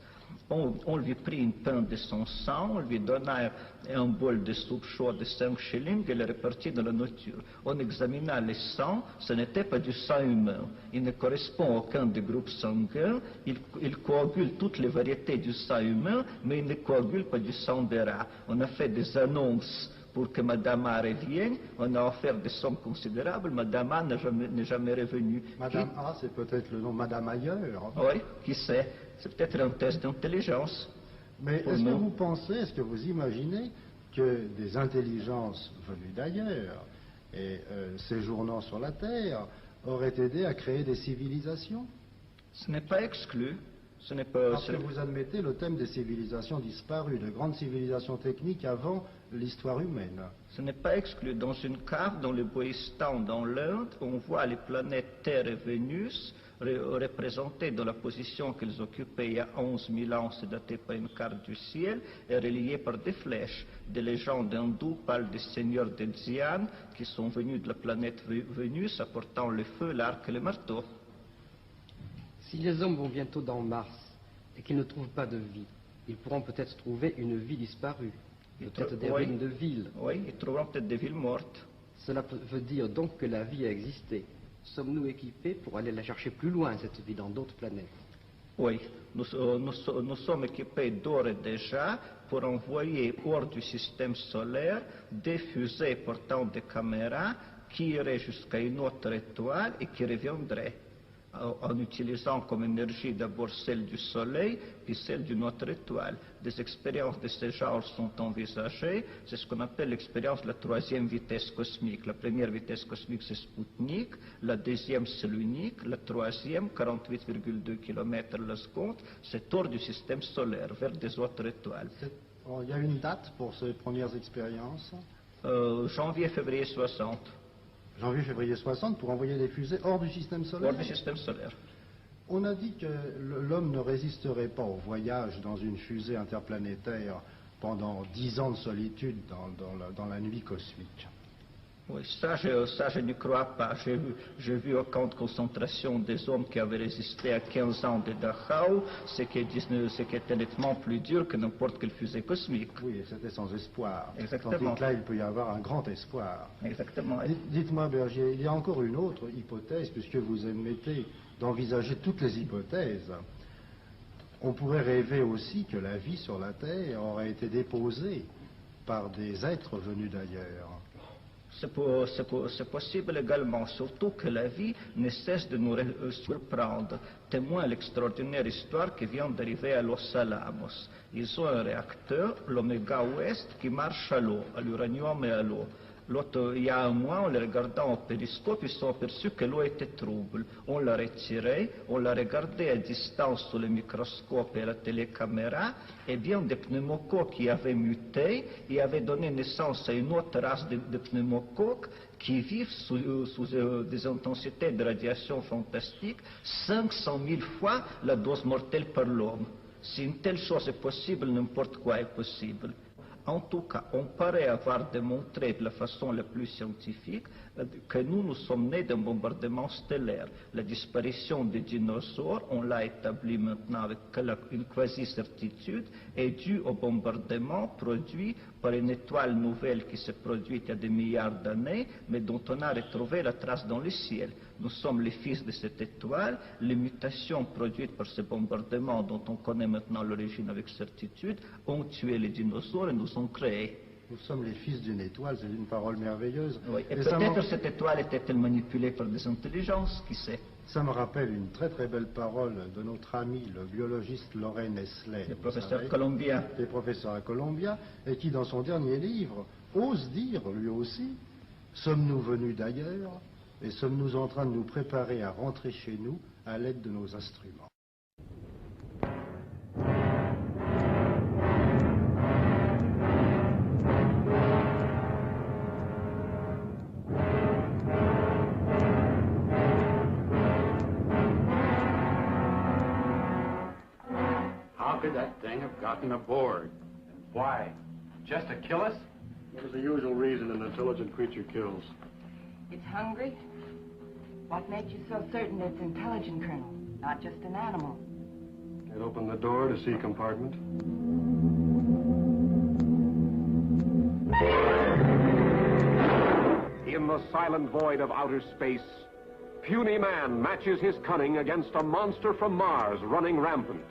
On lui prit une pinte de son sang, on lui donna un bol de soupe chaude de 5 shillings et le répartit dans la nature. On examina le sang, ce n'était pas du sang humain. Il ne correspond à aucun des groupes sanguins. Il coagule toutes les variétés du sang humain, mais il ne coagule pas du sang des rats. On a fait des annonces pour que Madame A revienne. On a offert des sommes considérables. Madame A n'est jamais revenue. Madame A, c'est peut-être le nom Madame ailleurs. Oui, qui sait? C'est peut-être un test d'intelligence. Mais est-ce que vous pensez, est-ce que vous imaginez que des intelligences venues d'ailleurs et séjournant sur la Terre auraient aidé à créer des civilisations? Ce n'est pas exclu. Parce que vous admettez le thème des civilisations disparues, de grandes civilisations techniques avant l'histoire humaine. Ce n'est pas exclu. Dans une cave, dans le Boïstan, dans l'Inde, on voit les planètes Terre et Vénus représentées dans la position qu'elles occupaient il y a 11 000 ans, c'est daté par une carte du ciel, et reliées par des flèches. Des légendes hindoues parlent des seigneurs de Xi'an qui sont venus de la planète Vénus apportant le feu, l'arc et le marteau. Si les hommes vont bientôt dans Mars et qu'ils ne trouvent pas de vie, ils pourront peut-être trouver une vie disparue, peut-être des ruines de villes. Oui, ils trouveront peut-être des villes mortes. Cela veut dire donc que la vie a existé. Sommes-nous équipés pour aller la chercher plus loin, cette vie, dans d'autres planètes? Oui, nous sommes équipés d'ores et déjà pour envoyer hors du système solaire des fusées portant des caméras qui iraient jusqu'à une autre étoile et qui reviendraient en utilisant comme énergie d'abord celle du Soleil, puis celle d'une autre étoile. Des expériences de ce genre sont envisagées. C'est ce qu'on appelle l'expérience de la 3e vitesse cosmique. La première vitesse cosmique, c'est Sputnik. La deuxième, c'est l'unique. La troisième, 48,2 km la seconde, c'est hors du système solaire, vers des autres étoiles. Il y a une date pour ces premières expériences? Janvier-février 60. Janvier-février 60 pour envoyer des fusées hors du système solaire? Hors du système solaire. On a dit que l'homme ne résisterait pas au voyage dans une fusée interplanétaire pendant 10 ans de solitude dans la nuit cosmique. Oui, ça je n'y crois pas. J'ai vu au camp de concentration des hommes qui avaient résisté à 15 ans de Dachau, ce qui était nettement plus dur que n'importe quelle fusée cosmique. Oui, c'était sans espoir. Exactement. Tandis que là, il peut y avoir un grand espoir. Exactement. Dites-moi, Bergier, il y a encore une autre hypothèse, puisque vous admettez d'envisager toutes les hypothèses. On pourrait rêver aussi que la vie sur la Terre aurait été déposée par des êtres venus d'ailleurs. C'est possible également, surtout que la vie ne cesse de nous surprendre. Témoin l'extraordinaire histoire qui vient d'arriver à Los Alamos. Ils ont un réacteur, l'Omega West, qui marche à l'eau, à l'uranium et à l'eau. Il y a un mois, en les regardant au périscope, ils ont aperçu que l'eau était trouble. On l'a retirée, on l'a regardée à distance sous le microscope et la télécaméra, et bien des pneumocoques qui avaient muté et avaient donné naissance à une autre race de pneumocoques qui vivent sous des intensités de radiation fantastiques, 500 000 fois la dose mortelle par l'homme. Si une telle chose est possible, n'importe quoi est possible. En tout cas, on paraît avoir démontré de la façon la plus scientifique que nous sommes nés d'un bombardement stellaire. La disparition des dinosaures, on l'a établi maintenant avec une quasi-certitude, est due au bombardement produit par une étoile nouvelle qui s'est produite il y a des milliards d'années, mais dont on a retrouvé la trace dans le ciel. Nous sommes les fils de cette étoile. Les mutations produites par ce bombardement, dont on connaît maintenant l'origine avec certitude, ont tué les dinosaures et nous ont créés. Nous sommes les fils d'une étoile, c'est une parole merveilleuse. Oui, et peut-être cette étoile était-elle manipulée par des intelligences, qui sait? Ça me rappelle une très très belle parole de notre ami, le biologiste Loren Nestlé. Le professeur Columbia. Le professeur à Columbia, et qui dans son dernier livre ose dire, lui aussi, sommes-nous venus d'ailleurs et sommes-nous en train de nous préparer à rentrer chez nous à l'aide de nos instruments. How could that thing have gotten aboard? And why? Just to kill us? What is the usual reason an intelligent creature kills? It's hungry? What makes you so certain it's intelligent, Colonel? Not just an animal. Can't open the door to C compartment. In the silent void of outer space, puny man matches his cunning against a monster from Mars running rampant,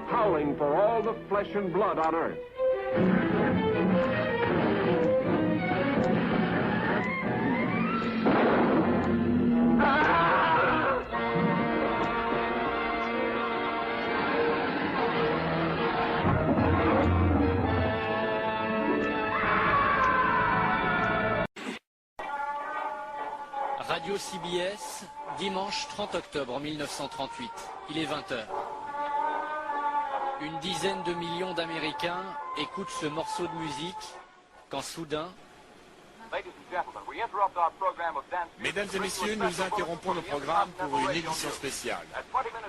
howling for all the flesh and blood on Earth. Radio CBS, dimanche 30 octobre 1938. Il est 20h. Une dizaine de millions d'Américains écoutent ce morceau de musique quand soudain... Mesdames et messieurs, nous interrompons le programme pour une édition spéciale.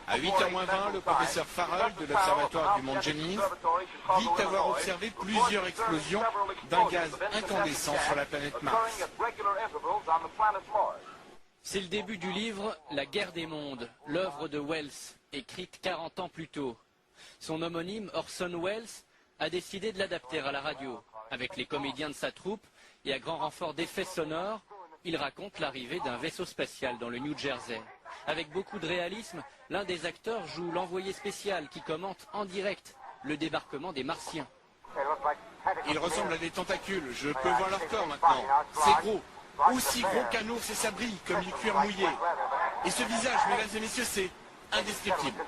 À 8h moins 20, le professeur Farrell de l'Observatoire du Mont Jennings dit avoir observé plusieurs explosions d'un gaz incandescent sur la planète Mars. C'est le début du livre La guerre des mondes, l'œuvre de Wells, écrite 40 ans plus tôt. Son homonyme, Orson Welles, a décidé de l'adapter à la radio. Avec les comédiens de sa troupe et à grand renfort d'effets sonores, il raconte l'arrivée d'un vaisseau spatial dans le New Jersey. Avec beaucoup de réalisme, l'un des acteurs joue l'envoyé spécial qui commente en direct le débarquement des Martiens. Ils ressemblent à des tentacules, je peux voir leur corps maintenant. C'est gros, aussi gros qu'un ours et sa brille, comme du cuir mouillé. Et ce visage, mesdames et messieurs, c'est indescriptible.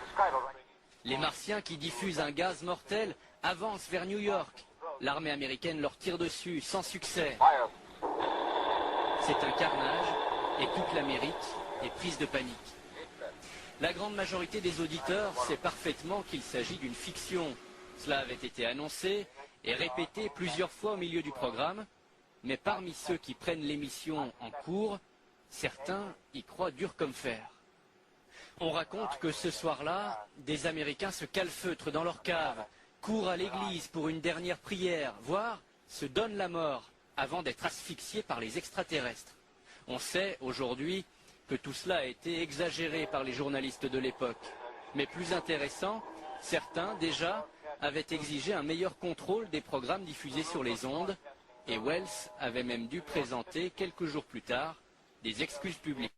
Les Martiens qui diffusent un gaz mortel avancent vers New York. L'armée américaine leur tire dessus, sans succès. C'est un carnage et toute l'Amérique est prise de panique. La grande majorité des auditeurs sait parfaitement qu'il s'agit d'une fiction. Cela avait été annoncé et répété plusieurs fois au milieu du programme, mais parmi ceux qui prennent l'émission en cours, certains y croient dur comme fer. On raconte que ce soir-là, des Américains se calfeutrent dans leur cave, courent à l'église pour une dernière prière, voire se donnent la mort avant d'être asphyxiés par les extraterrestres. On sait aujourd'hui que tout cela a été exagéré par les journalistes de l'époque. Mais plus intéressant, certains déjà avaient exigé un meilleur contrôle des programmes diffusés sur les ondes, et Wells avait même dû présenter quelques jours plus tard des excuses publiques.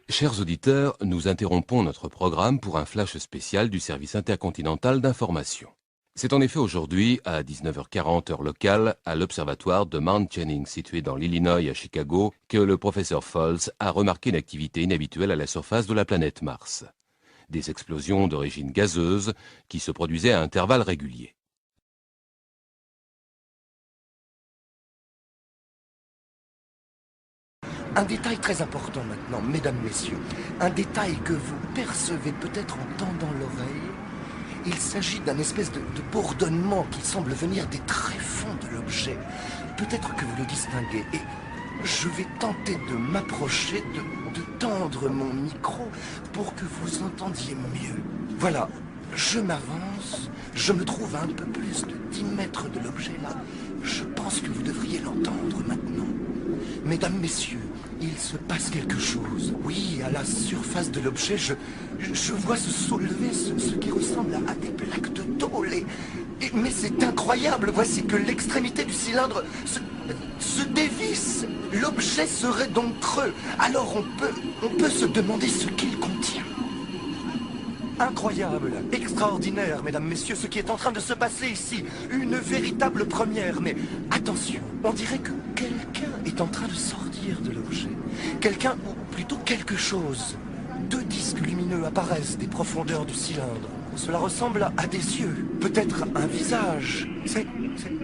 Chers auditeurs, nous interrompons notre programme pour un flash spécial du service intercontinental d'information. C'est en effet aujourd'hui, à 19h40 heure locale, à l'observatoire de Mount Jennings, situé dans l'Illinois à Chicago, que le professeur Folz a remarqué une activité inhabituelle à la surface de la planète Mars. Des explosions d'origine gazeuse qui se produisaient à intervalles réguliers. Un détail très important maintenant, mesdames, messieurs. Un détail que vous percevez peut-être en tendant l'oreille. Il s'agit d'un espèce de bourdonnement qui semble venir des tréfonds de l'objet. Peut-être que vous le distinguez. Et je vais tenter de m'approcher, de tendre mon micro pour que vous entendiez mieux. Voilà, je m'avance. Je me trouve à un peu plus de 10 mètres de l'objet là. Je pense que vous devriez l'entendre maintenant. Mesdames, messieurs, il se passe quelque chose. Oui, à la surface de l'objet, je vois se soulever ce qui ressemble à des plaques de tôle. Mais c'est incroyable, voici que l'extrémité du cylindre se dévisse. L'objet serait donc creux. Alors on peut se demander ce qu'il contient. Incroyable, extraordinaire, mesdames, messieurs, ce qui est en train de se passer ici. Une véritable première, mais attention, on dirait que quelqu'un est en train de sortir de l'objet. Quelqu'un, ou plutôt quelque chose. 2 disques lumineux apparaissent des profondeurs du cylindre. Cela ressemble à des yeux, peut-être un visage.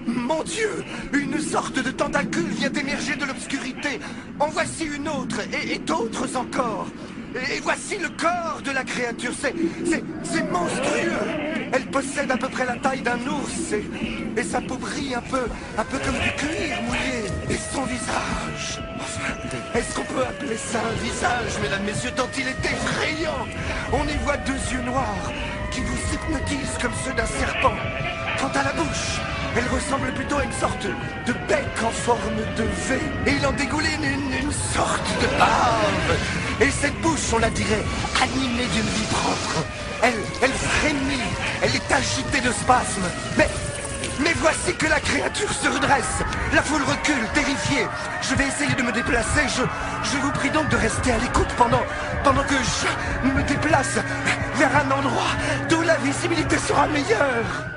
Mon Dieu! Une sorte de tentacule vient d'émerger de l'obscurité. En voici une autre, et d'autres encore. Et voici le corps de la créature, c'est monstrueux. Elle possède à peu près la taille d'un ours et sa peau brille un peu comme du cuir mouillé. Et son visage, enfin, est-ce qu'on peut appeler ça un visage, mesdames, messieurs, tant il est effrayant. On y voit 2 yeux noirs qui vous hypnotisent comme ceux d'un serpent. Quant à la bouche, elle ressemble plutôt à une sorte de bec en forme de V. Et il en dégouline une sorte de bave. Et cette bouche, on la dirait, animée d'une vie propre. Elle frémit, elle est agitée de spasmes. Mais voici que la créature se redresse. La foule recule, terrifiée. Je vais essayer de me déplacer. Je vous prie donc de rester à l'écoute pendant que je me déplace vers un endroit d'où la visibilité sera meilleure.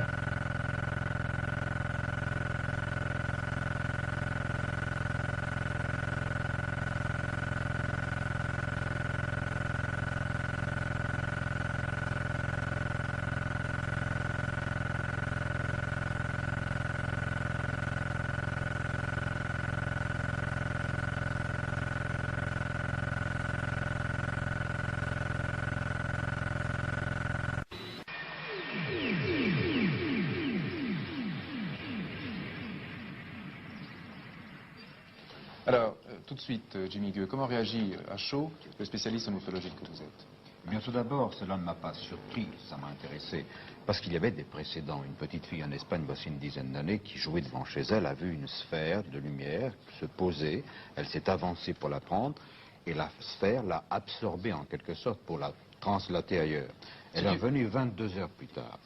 Alors, tout de suite, Jimmy Gueux, comment réagit à chaud le spécialiste en ufologie que vous êtes? Eh bien, tout d'abord, cela ne m'a pas surpris, ça m'a intéressé, parce qu'il y avait des précédents. Une petite fille en Espagne, voici une dizaine d'années, qui jouait devant chez elle, a vu une sphère de lumière se poser, elle s'est avancée pour la prendre, et la sphère l'a absorbée en quelque sorte pour la translater ailleurs. Elle est revenue 22 heures plus tard.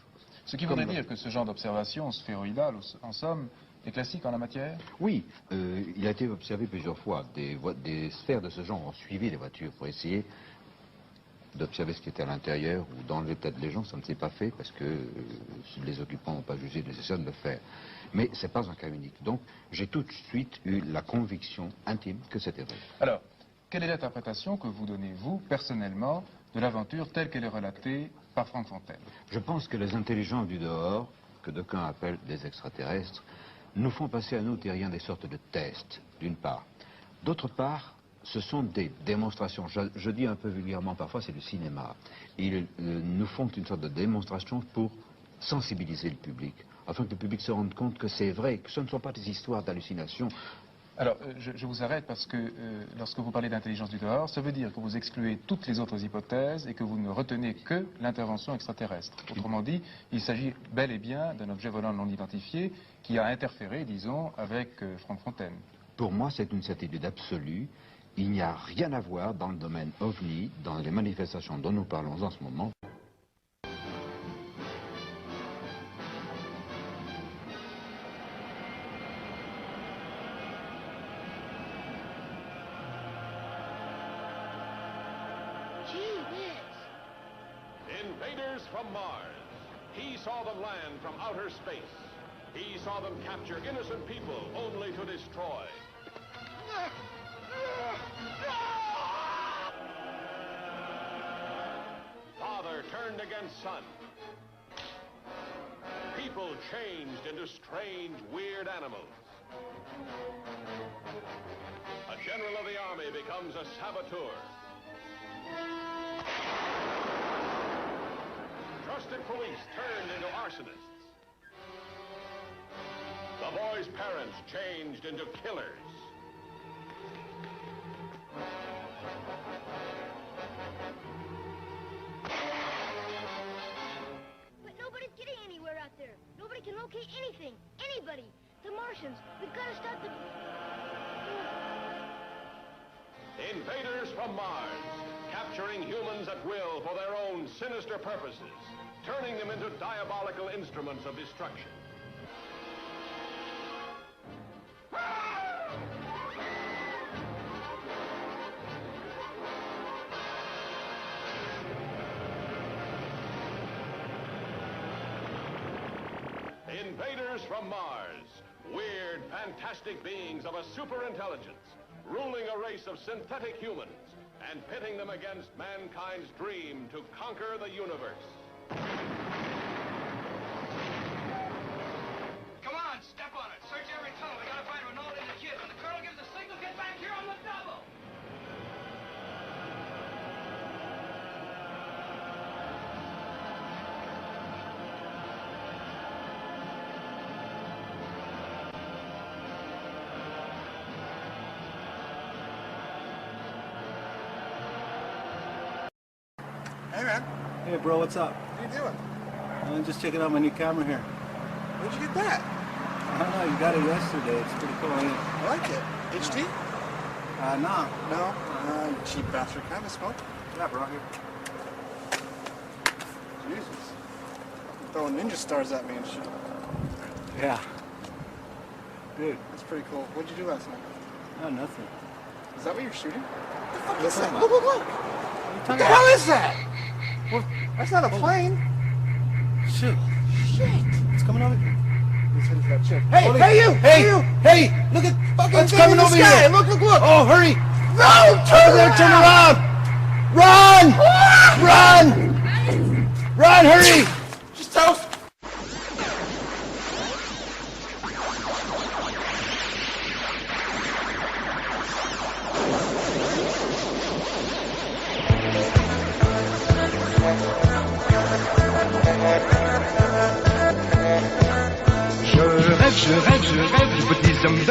Ce qui voudrait dire que ce genre d'observation sphéroïdale, en somme, est classique en la matière? Oui, il a été observé plusieurs fois. Des sphères de ce genre ont suivi les voitures pour essayer d'observer ce qui était à l'intérieur ou d'enlever peut-être les gens. Ça ne s'est pas fait parce que les occupants n'ont pas jugé nécessaire de le faire. Mais ce n'est pas un cas unique. Donc j'ai tout de suite eu la conviction intime que c'était vrai. Alors, quelle est l'interprétation que vous donnez, vous, personnellement, de l'aventure telle qu'elle est relatée par Franck Fontaine? Je pense que les intelligences du dehors, que d'aucuns appellent des extraterrestres, nous font passer à nous terriens des sortes de tests, d'une part. D'autre part, ce sont des démonstrations. Je dis un peu vulgairement parfois, c'est du cinéma. Ils nous font une sorte de démonstration pour sensibiliser le public, afin que le public se rende compte que c'est vrai, que ce ne sont pas des histoires d'hallucination. Alors, je vous arrête parce que lorsque vous parlez d'intelligence du dehors, ça veut dire que vous excluez toutes les autres hypothèses et que vous ne retenez que l'intervention extraterrestre. Autrement dit, il s'agit bel et bien d'un objet volant non identifié qui a interféré, disons, avec Franck Fontaine. Pour moi, c'est une certitude absolue. Il n'y a rien à voir dans le domaine OVNI, dans les manifestations dont nous parlons en ce moment. Invaders from Mars. He saw them land from outer space. He saw them capture innocent people only to destroy. Father turned against son. People changed into strange, weird animals. A general of the army becomes a saboteur. Trusted police turned into arsonists. The boy's parents changed into killers. But nobody's getting anywhere out there. Nobody can locate anything. Anybody. The Martians. We've got to stop them. Invaders from Mars, capturing humans at will for their own sinister purposes, turning them into diabolical instruments of destruction. Invaders from Mars, weird, fantastic beings of a superintelligence, ruling a race of synthetic humans and pitting them against mankind's dream to conquer the universe. Come on, step on it. Search every tunnel. We gotta find Renault and the kid. When the colonel gives the signal, get back here on the double. Hey, man. Hey, bro, what's up? What are you doing? I'm just checking out my new camera here. Where'd you get that? I don't know, you got it yesterday. It's pretty cool, ain't it? I like it. HD? No. No? Cheap bastard. Can I have a smoke? Yeah, bro, here. Jesus. You're throwing ninja stars at me and shit. Yeah. Dude. That's pretty cool. What'd you do last night? Oh, nothing. Is that what you're shooting? What the fuck What's is that? that? Look, look, look! What the hell is that? Well, that's not a plane. Shoot. Shit. It's coming over here. Let's hit that chick. Hey, Holy- hey, you! Hey, you! Hey! Look at Fucking what's thing coming in the over sky. here! Look, look, look! Oh, hurry! No! Over there, turn around! Run! Run! Run, hurry! Just toast! Je rêve, de petits hommes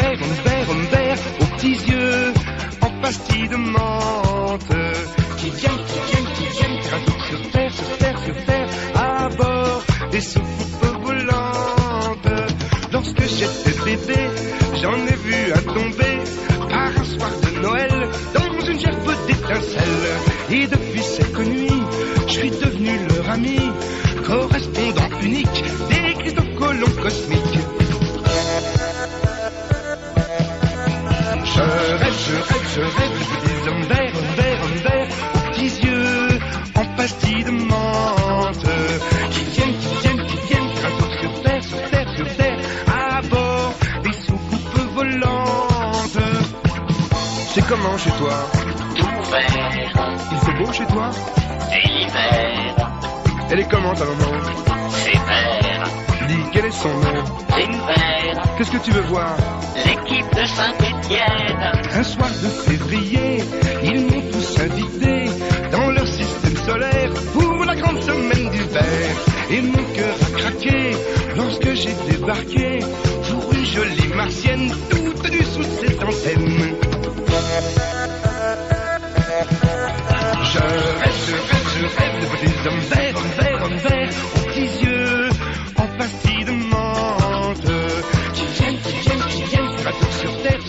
verts, aux petits yeux, en pastilles de menthe, qui viennent faire un tour sur terre, à bord des soucoupes volantes. Lorsque j'étais bébé, j'en ai vu un tomber, par un soir de Noël, dans une gerbe d'étincelles. Et depuis cette nuit, je suis devenu leur ami, correspondant unique des cryptocolons cosmiques. Je rêve, de petits hommes verts, aux petits yeux, en pastilles de menthe, qui viennent faire un tour sur terre, à bord des soucoupes volantes. C'est comment chez toi? Tout vert. Il fait beau chez toi? C'est l'hiver. Elle est comment ta maman? C'est vert. Dis, quel est son nom? Vert. Qu'est-ce que tu veux voir? L'équipe de Saint-Étienne. Un soir de février, ils m'ont tous invité dans leur système solaire pour la grande semaine d'hiver. Et mon cœur a craqué lorsque j'ai débarqué pour une jolie martienne toute nue sous ses antennes. Je rêve de petits hommes verts, aux petits yeux, en pastilles de menthe, qui viennent faire un tour sur terre,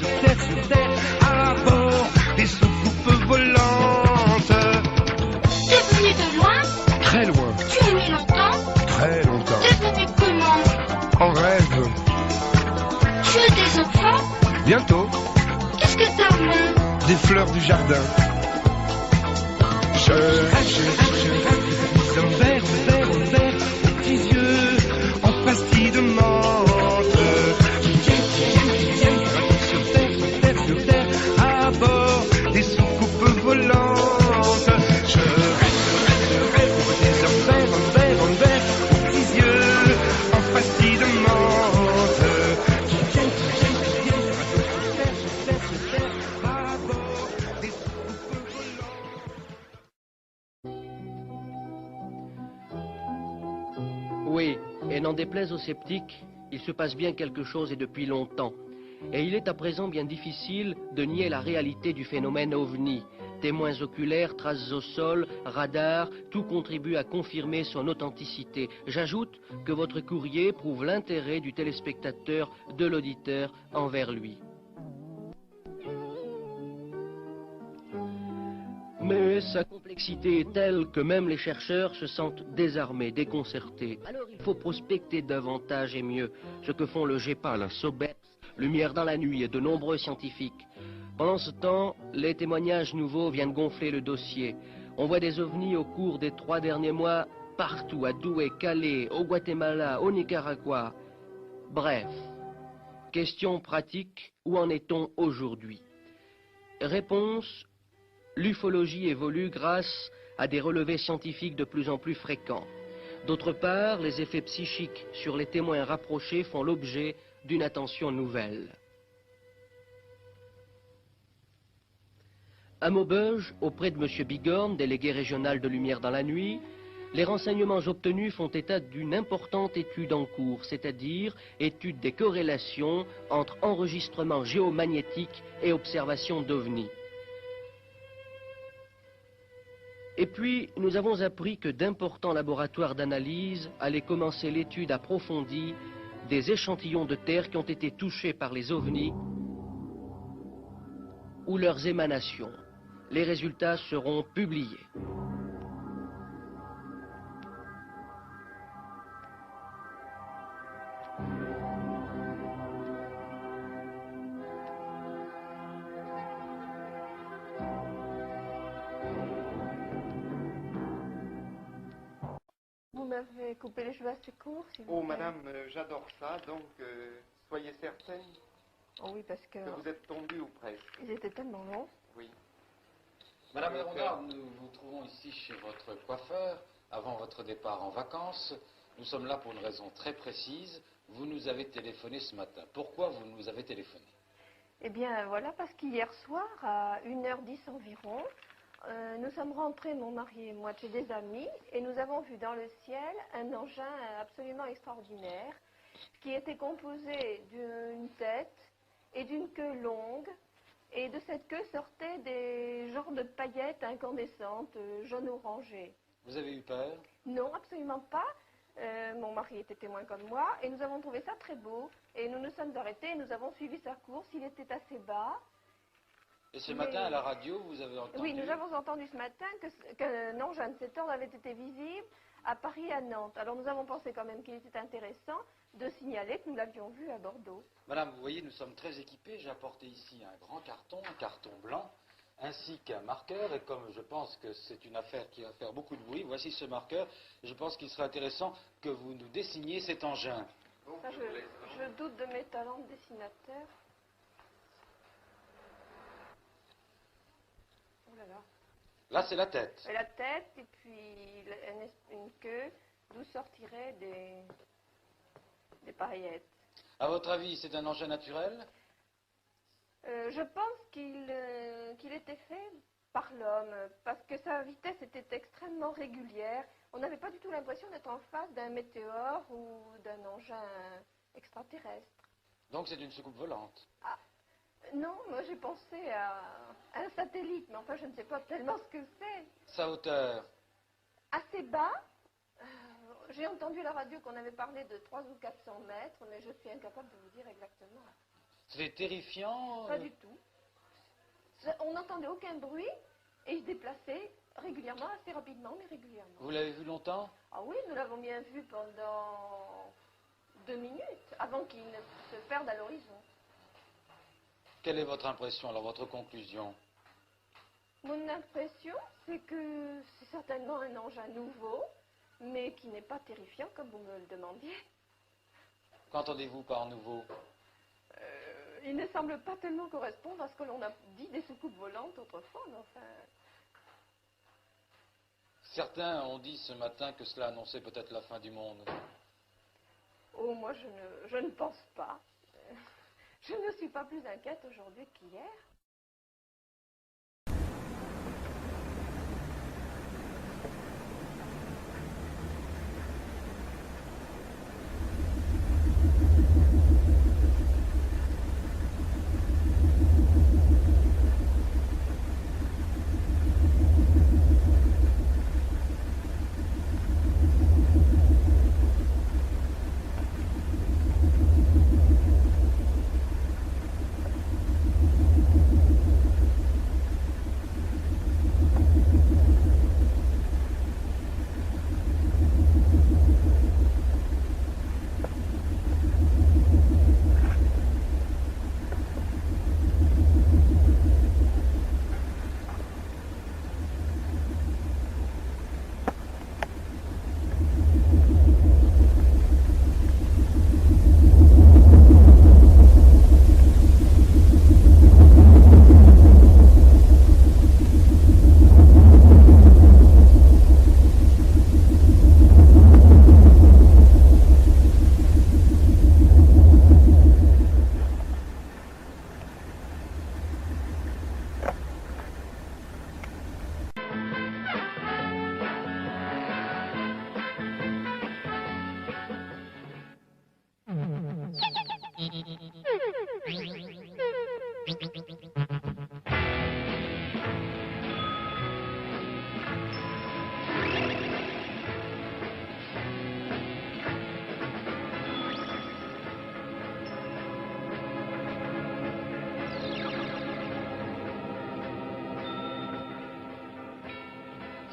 à bord des soucoupes volantes. T'es venu de loin? Très loin. Tu es venu longtemps? Très longtemps. T'es venu comment? En rêve. Tu as des enfants? Bientôt. Qu'est-ce que t'as en main? Des fleurs du jardin. Je rêve de petits hommes verts, N'en déplaise aux sceptiques, il se passe bien quelque chose et depuis longtemps. Et il est à présent bien difficile de nier la réalité du phénomène OVNI. Témoins oculaires, traces au sol, radars, tout contribue à confirmer son authenticité. J'ajoute que votre courrier prouve l'intérêt du téléspectateur, de l'auditeur envers lui. Mais sa complexité est telle que même les chercheurs se sentent désarmés, déconcertés. Alors il faut prospecter davantage et mieux, ce que font le GEPA, la SOBEPS, Lumière dans la nuit et de nombreux scientifiques. Pendant ce temps, les témoignages nouveaux viennent gonfler le dossier. On voit des ovnis au cours des 3 derniers mois, partout, à Douai, Calais, au Guatemala, au Nicaragua. Bref, question pratique, où en est-on aujourd'hui? Réponse: l'ufologie évolue grâce à des relevés scientifiques de plus en plus fréquents. D'autre part, les effets psychiques sur les témoins rapprochés font l'objet d'une attention nouvelle. À Maubeuge, auprès de M. Bigorne, délégué régional de Lumière dans la nuit, les renseignements obtenus font état d'une importante étude en cours, c'est-à-dire étude des corrélations entre enregistrements géomagnétiques et observation d'OVNI. Et puis, nous avons appris que d'importants laboratoires d'analyse allaient commencer l'étude approfondie des échantillons de terre qui ont été touchés par les ovnis ou leurs émanations. Les résultats seront publiés. Vous m'avez coupé les cheveux assez courts, s'il vous Oh, plaît. madame, j'adore ça, donc soyez certaine Oh oui, parce que... que vous êtes tombée ou presque. Ils étaient tellement longs. Oui. Madame Héronard, nous vous trouvons ici chez votre coiffeur, avant votre départ en vacances. Nous sommes là pour une raison très précise. Vous nous avez téléphoné ce matin. Pourquoi vous nous avez téléphoné? Eh bien, voilà, parce qu'hier soir, à 1h10 environ, nous sommes rentrés, mon mari et moi, chez des amis, et nous avons vu dans le ciel un engin absolument extraordinaire, qui était composé d'une tête et d'une queue longue, et de cette queue sortaient des genres de paillettes incandescentes, jaune-orangé. Vous avez eu peur? Non, absolument pas. Mon mari était témoin comme moi, et nous avons trouvé ça très beau, et nous nous sommes arrêtés, et nous avons suivi sa course, il était assez bas. Et ce matin, à la radio, vous avez entendu... Oui, nous avons entendu ce matin qu'un engin de cet ordre avait été visible à Paris et à Nantes. Alors nous avons pensé quand même qu'il était intéressant de signaler que nous l'avions vu à Bordeaux. Madame, vous voyez, nous sommes très équipés. J'ai apporté ici un grand carton, un carton blanc, ainsi qu'un marqueur. Et comme je pense que c'est une affaire qui va faire beaucoup de bruit, voici ce marqueur. Je pense qu'il serait intéressant que vous nous dessiniez cet engin. Ça, je doute de mes talents de dessinateur. Oh là là. Là, c'est la tête. Et la tête, et puis une queue, d'où sortiraient des paillettes. À votre avis, c'est un engin naturel? Je pense qu'il était fait par l'homme, parce que sa vitesse était extrêmement régulière. On n'avait pas du tout l'impression d'être en face d'un météore ou d'un engin extraterrestre. Donc c'est une soucoupe volante. Ah, non, moi j'ai pensé à un satellite, mais enfin je ne sais pas tellement ce que c'est. Sa hauteur? Assez bas. J'ai entendu à la radio qu'on avait parlé de 300 ou 400 mètres, mais je suis incapable de vous dire exactement. C'était terrifiant? Pas du tout. On n'entendait aucun bruit et il se déplaçait régulièrement, assez rapidement, mais régulièrement. Vous l'avez vu longtemps? Ah oui, nous l'avons bien vu pendant 2 minutes, avant qu'il ne se perde à l'horizon. Quelle est votre impression, alors votre conclusion? Mon impression, c'est que c'est certainement un engin nouveau, mais qui n'est pas terrifiant comme vous me le demandiez. Qu'entendez-vous par nouveau? Il ne semble pas tellement correspondre à ce que l'on a dit des soucoupes volantes autrefois, mais enfin... Certains ont dit ce matin que cela annonçait peut-être la fin du monde. Oh, moi je ne pense pas. Je ne suis pas plus inquiète aujourd'hui qu'hier.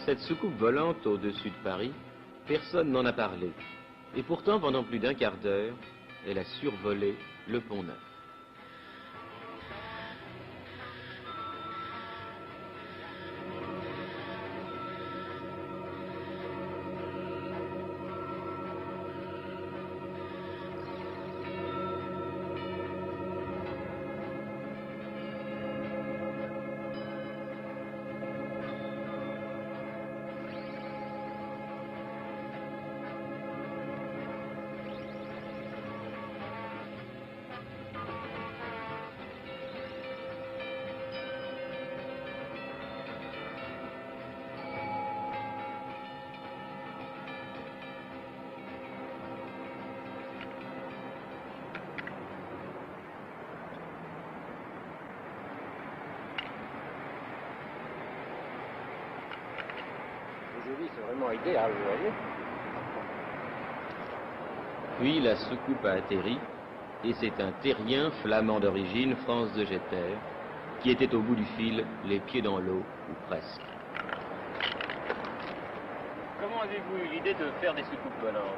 Cette soucoupe volante au-dessus de Paris, personne n'en a parlé. Et pourtant, pendant plus d'un quart d'heure, elle a survolé le Pont-Neuf. C'est vraiment idéal, vous voyez. Puis la soucoupe a atterri, et c'est un terrien flamand d'origine, France de Jeter, qui était au bout du fil, les pieds dans l'eau, ou presque. Comment avez-vous eu l'idée de faire des soucoupes volantes?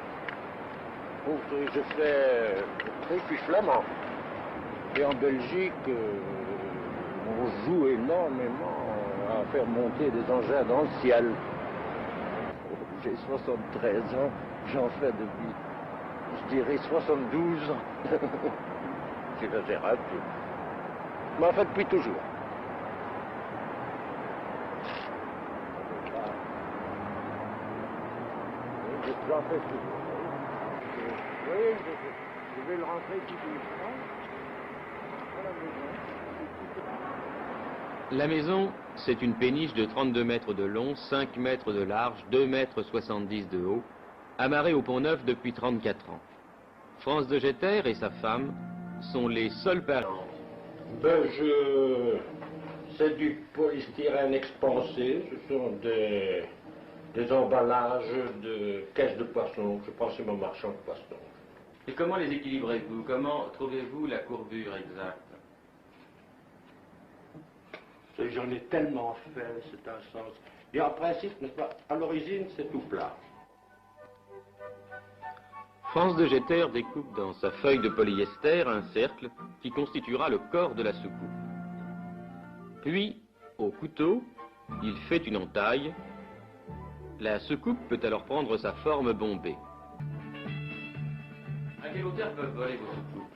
Je fais depuis flamand. Et en Belgique, on joue énormément à faire monter des engins dans le ciel. J'ai 73 ans, j'en fais depuis, je dirais, 72 ans. J'exagère un peu. Mais en fait, depuis toujours. J'en fais toujours. Oui, je vais le rentrer tout doucement. La maison, c'est une péniche de 32 mètres de long, 5 mètres de large, 2 mètres 70 de haut, amarrée au Pont-Neuf depuis 34 ans. France de Jeter et sa femme sont les seuls parents. C'est du polystyrène expansé, ce sont des emballages de caisses de poissons, je pense que c'est mon marchand de poissons. Et comment les équilibrez-vous? Comment trouvez-vous la courbure exacte? J'en ai tellement fait, c'est un sens. Et en principe, n'est-ce pas, à l'origine, c'est tout plat. France de Jeter découpe dans sa feuille de polyester un cercle qui constituera le corps de la soucoupe. Puis, au couteau, il fait une entaille. La soucoupe peut alors prendre sa forme bombée. À quelle hauteur peuvent voler vos soucoupes?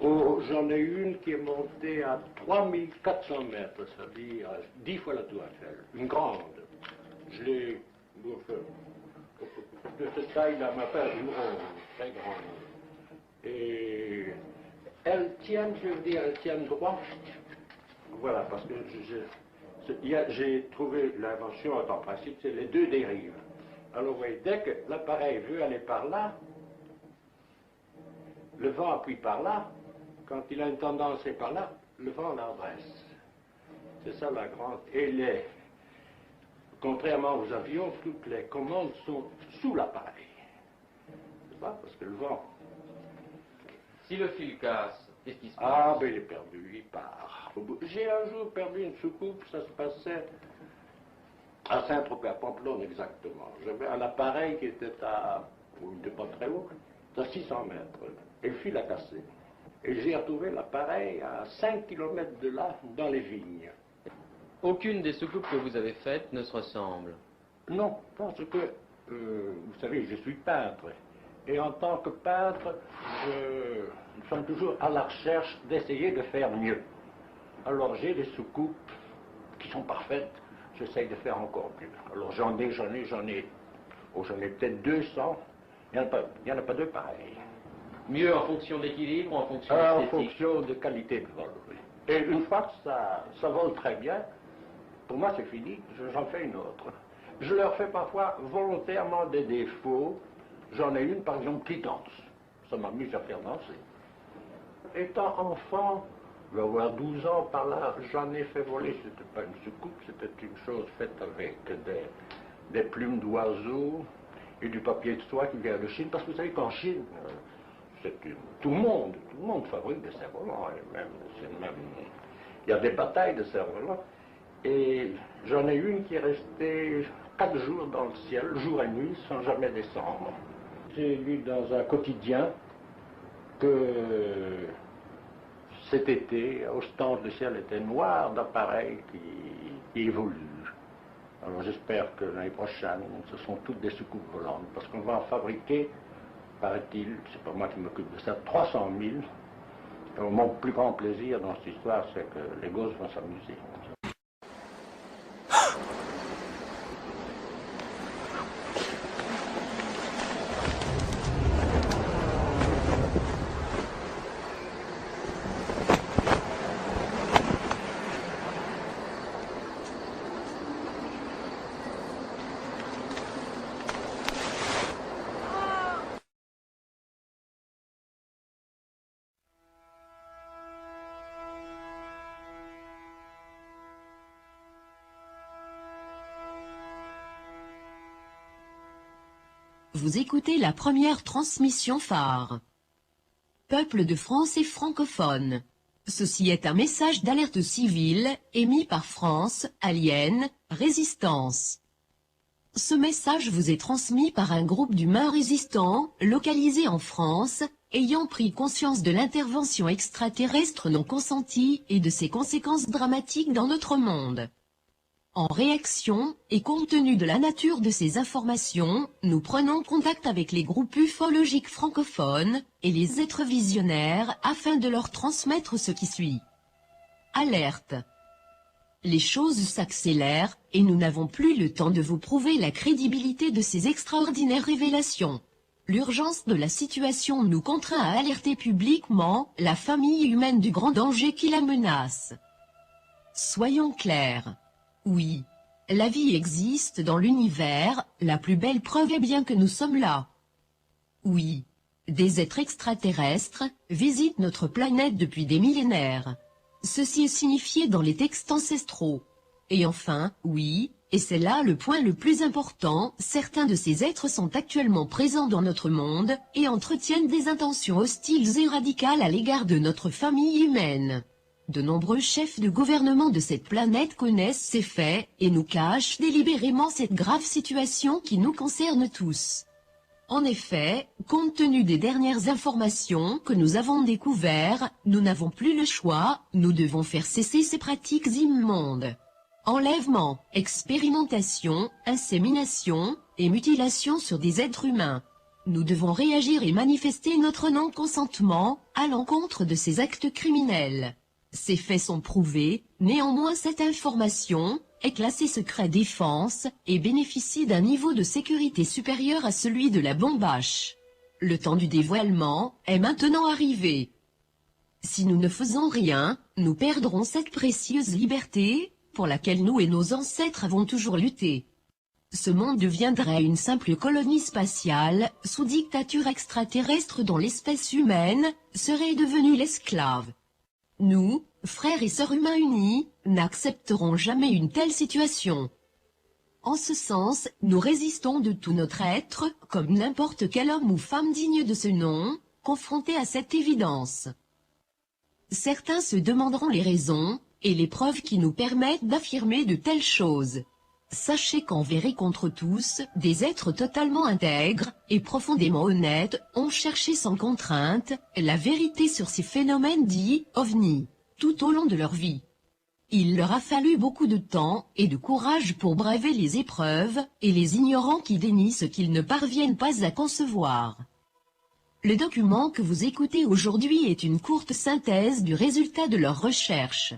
Oh, j'en ai une qui est montée à 3400 mètres, c'est-à-dire 10 fois la tour Eiffel. Une grande. Je l'ai... De cette taille-là, ma paire une ronde, très grande. Et elles tiennent, je veux dire, elles tiennent droit. Voilà, parce que j'ai trouvé l'invention, en principe, c'est les deux dérives. Alors, vous voyez, dès que l'appareil veut aller par là, le vent appuie par là. Quand il a une tendance et par là, le vent l'adresse. C'est ça la grande. Et contrairement aux avions, toutes les commandes sont sous l'appareil. C'est pas parce que le vent. Si le fil casse, qu'est-ce qui se passe? Ah, ben il est perdu, il part. J'ai un jour perdu une soucoupe, ça se passait à Saint-Tropez, à Pamplonne exactement. J'avais un appareil qui était il n'était pas très haut, à 600 mètres. Et le fil a cassé. Et j'ai retrouvé l'appareil à 5 km de là, dans les vignes. Aucune des soucoupes que vous avez faites ne se ressemble. Non, parce que, vous savez, je suis peintre. Et en tant que peintre, nous sommes toujours à la recherche d'essayer de faire mieux. Alors j'ai des soucoupes qui sont parfaites, j'essaye de faire encore mieux. Alors j'en ai peut-être 200, il n'y en a pas deux pareils. Mieux en fonction d'équilibre ou en fonction En d'esthétique? fonction de qualité de vol, oui. Et une fois que ça vole très bien, pour moi c'est fini, j'en fais une autre. Je leur fais parfois volontairement des défauts. J'en ai une par exemple qui danse. Ça m'amuse à faire danser. Étant enfant, je vais avoir 12 ans par là, j'en ai fait voler, c'était pas une soucoupe, c'était une chose faite avec des plumes d'oiseaux et du papier de soie qui vient de Chine, parce que vous savez qu'en Chine, tout le monde fabrique des cerfs-volants, il y a des batailles de cerfs-volants, et j'en ai une qui est restée 4 jours dans le ciel, jour et nuit, sans jamais descendre. J'ai lu dans un quotidien que cet été, au stand, le ciel était noir d'appareils qui évoluent. Alors j'espère que l'année prochaine, ce sont toutes des soucoupes volantes, parce qu'on va en fabriquer, paraît-il, c'est pas moi qui m'occupe de ça, 300 000. Et mon plus grand plaisir dans cette histoire, c'est que les gosses vont s'amuser. Vous écoutez la première transmission phare. Peuple de France et francophones. Ceci est un message d'alerte civile émis par France, Alien, Résistance. Ce message vous est transmis par un groupe d'humains résistants, localisé en France, ayant pris conscience de l'intervention extraterrestre non consentie et de ses conséquences dramatiques dans notre monde. En réaction, et compte tenu de la nature de ces informations, nous prenons contact avec les groupes ufologiques francophones et les êtres visionnaires afin de leur transmettre ce qui suit. Alerte. Les choses s'accélèrent et nous n'avons plus le temps de vous prouver la crédibilité de ces extraordinaires révélations. L'urgence de la situation nous contraint à alerter publiquement la famille humaine du grand danger qui la menace. Soyons clairs. Oui, la vie existe dans l'univers, la plus belle preuve est bien que nous sommes là. Oui, des êtres extraterrestres visitent notre planète depuis des millénaires. Ceci est signifié dans les textes ancestraux. Et enfin, oui, et c'est là le point le plus important, certains de ces êtres sont actuellement présents dans notre monde et entretiennent des intentions hostiles et radicales à l'égard de notre famille humaine. De nombreux chefs de gouvernement de cette planète connaissent ces faits et nous cachent délibérément cette grave situation qui nous concerne tous. En effet, compte tenu des dernières informations que nous avons découvertes, nous n'avons plus le choix, nous devons faire cesser ces pratiques immondes. Enlèvement, expérimentation, insémination et mutilation sur des êtres humains. Nous devons réagir et manifester notre non-consentement à l'encontre de ces actes criminels. Ces faits sont prouvés, néanmoins cette information est classée secret défense et bénéficie d'un niveau de sécurité supérieur à celui de la bombe H. Le temps du dévoilement est maintenant arrivé. Si nous ne faisons rien, nous perdrons cette précieuse liberté pour laquelle nous et nos ancêtres avons toujours lutté. Ce monde deviendrait une simple colonie spatiale sous dictature extraterrestre dont l'espèce humaine serait devenue l'esclave. Nous, frères et sœurs humains unis, n'accepterons jamais une telle situation. En ce sens, nous résistons de tout notre être, comme n'importe quel homme ou femme digne de ce nom, confronté à cette évidence. Certains se demanderont les raisons et les preuves qui nous permettent d'affirmer de telles choses. Sachez qu'envers et contre tous, des êtres totalement intègres et profondément honnêtes ont cherché sans contrainte la vérité sur ces phénomènes dits ovnis, tout au long de leur vie. Il leur a fallu beaucoup de temps et de courage pour braver les épreuves et les ignorants qui dénient ce qu'ils ne parviennent pas à concevoir. Le document que vous écoutez aujourd'hui est une courte synthèse du résultat de leurs recherches.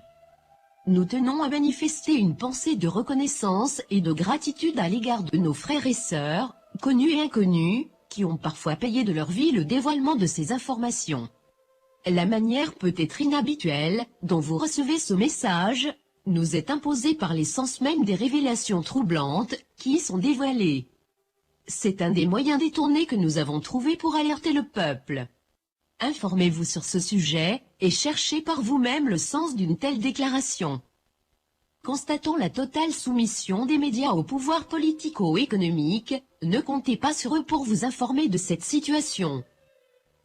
Nous tenons à manifester une pensée de reconnaissance et de gratitude à l'égard de nos frères et sœurs, connus et inconnus, qui ont parfois payé de leur vie le dévoilement de ces informations. La manière peut-être inhabituelle dont vous recevez ce message nous est imposée par l'essence même des révélations troublantes qui y sont dévoilées. C'est un des moyens détournés que nous avons trouvé pour alerter le peuple. Informez-vous sur ce sujet et cherchez par vous-même le sens d'une telle déclaration. Constatons la totale soumission des médias au pouvoir politico-économique, ne comptez pas sur eux pour vous informer de cette situation.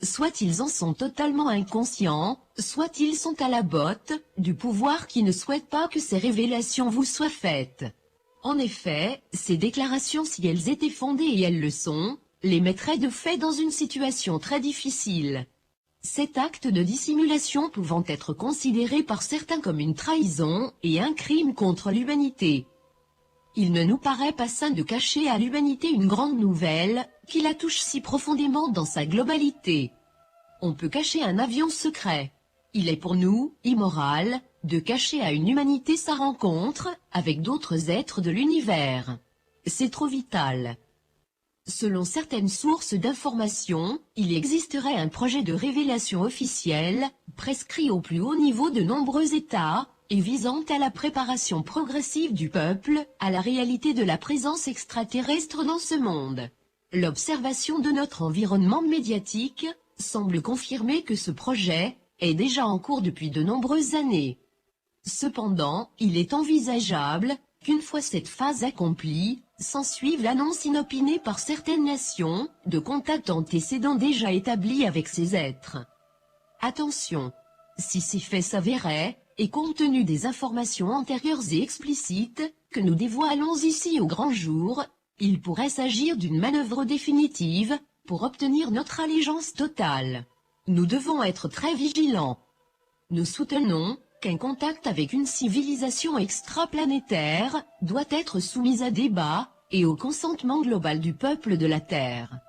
Soit ils en sont totalement inconscients, soit ils sont à la botte du pouvoir qui ne souhaite pas que ces révélations vous soient faites. En effet, ces déclarations, si elles étaient fondées et elles le sont, les mettraient de fait dans une situation très difficile. Cet acte de dissimulation pouvant être considéré par certains comme une trahison et un crime contre l'humanité. Il ne nous paraît pas sain de cacher à l'humanité une grande nouvelle qui la touche si profondément dans sa globalité. On peut cacher un avion secret. Il est pour nous immoral de cacher à une humanité sa rencontre avec d'autres êtres de l'univers. C'est trop vital. Selon certaines sources d'information, il existerait un projet de révélation officielle, prescrit au plus haut niveau de nombreux États, et visant à la préparation progressive du peuple à la réalité de la présence extraterrestre dans ce monde. L'observation de notre environnement médiatique semble confirmer que ce projet est déjà en cours depuis de nombreuses années. Cependant, il est envisageable qu'une fois cette phase accomplie, s'ensuive l'annonce inopinée par certaines nations de contacts antécédents déjà établis avec ces êtres. Attention, si ces faits s'avéraient, et compte tenu des informations antérieures et explicites que nous dévoilons ici au grand jour, il pourrait s'agir d'une manœuvre définitive pour obtenir notre allégeance totale. Nous devons être très vigilants. Nous soutenons qu'un contact avec une civilisation extraplanétaire doit être soumis à débat et au consentement global du peuple de la Terre.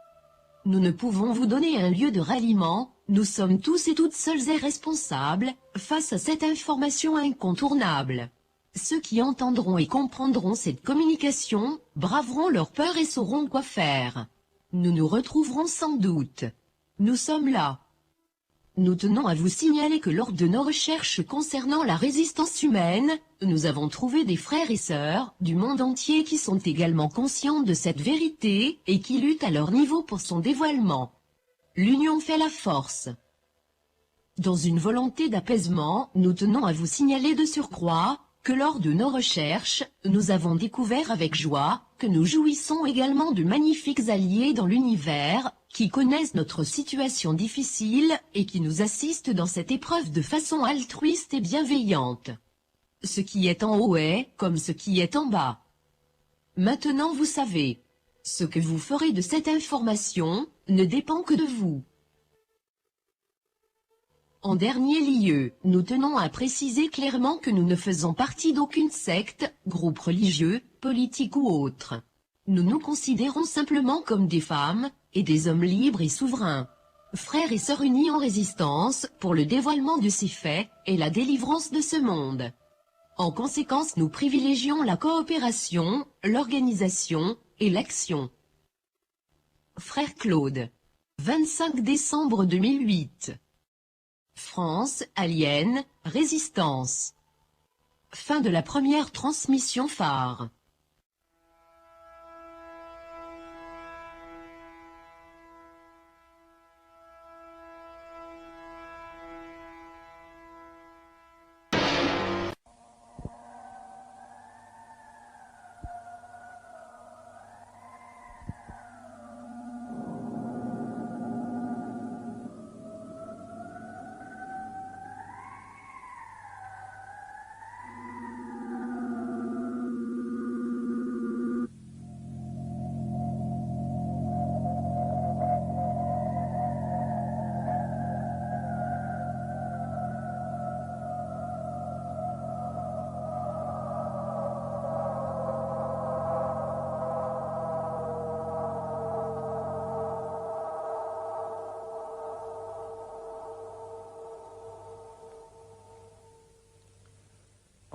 Nous ne pouvons vous donner un lieu de ralliement, nous sommes tous et toutes seuls et responsables face à cette information incontournable. Ceux qui entendront et comprendront cette communication braveront leur peur et sauront quoi faire. Nous nous retrouverons sans doute. Nous sommes là. Nous tenons à vous signaler que lors de nos recherches concernant la résistance humaine, nous avons trouvé des frères et sœurs du monde entier qui sont également conscients de cette vérité et qui luttent à leur niveau pour son dévoilement. L'union fait la force. Dans une volonté d'apaisement, nous tenons à vous signaler de surcroît que lors de nos recherches, nous avons découvert avec joie que nous jouissons également de magnifiques alliés dans l'univers qui connaissent notre situation difficile et qui nous assistent dans cette épreuve de façon altruiste et bienveillante. Ce qui est en haut est comme ce qui est en bas. Maintenant vous savez, ce que vous ferez de cette information ne dépend que de vous. En dernier lieu, nous tenons à préciser clairement que nous ne faisons partie d'aucune secte, groupe religieux, politique ou autre. Nous nous considérons simplement comme des femmes et des hommes libres et souverains, frères et sœurs unis en résistance pour le dévoilement de ces faits et la délivrance de ce monde. En conséquence, nous privilégions la coopération, l'organisation et l'action. Frère Claude, 25 décembre 2008. France, Alien, Résistance. Fin de la première transmission phare.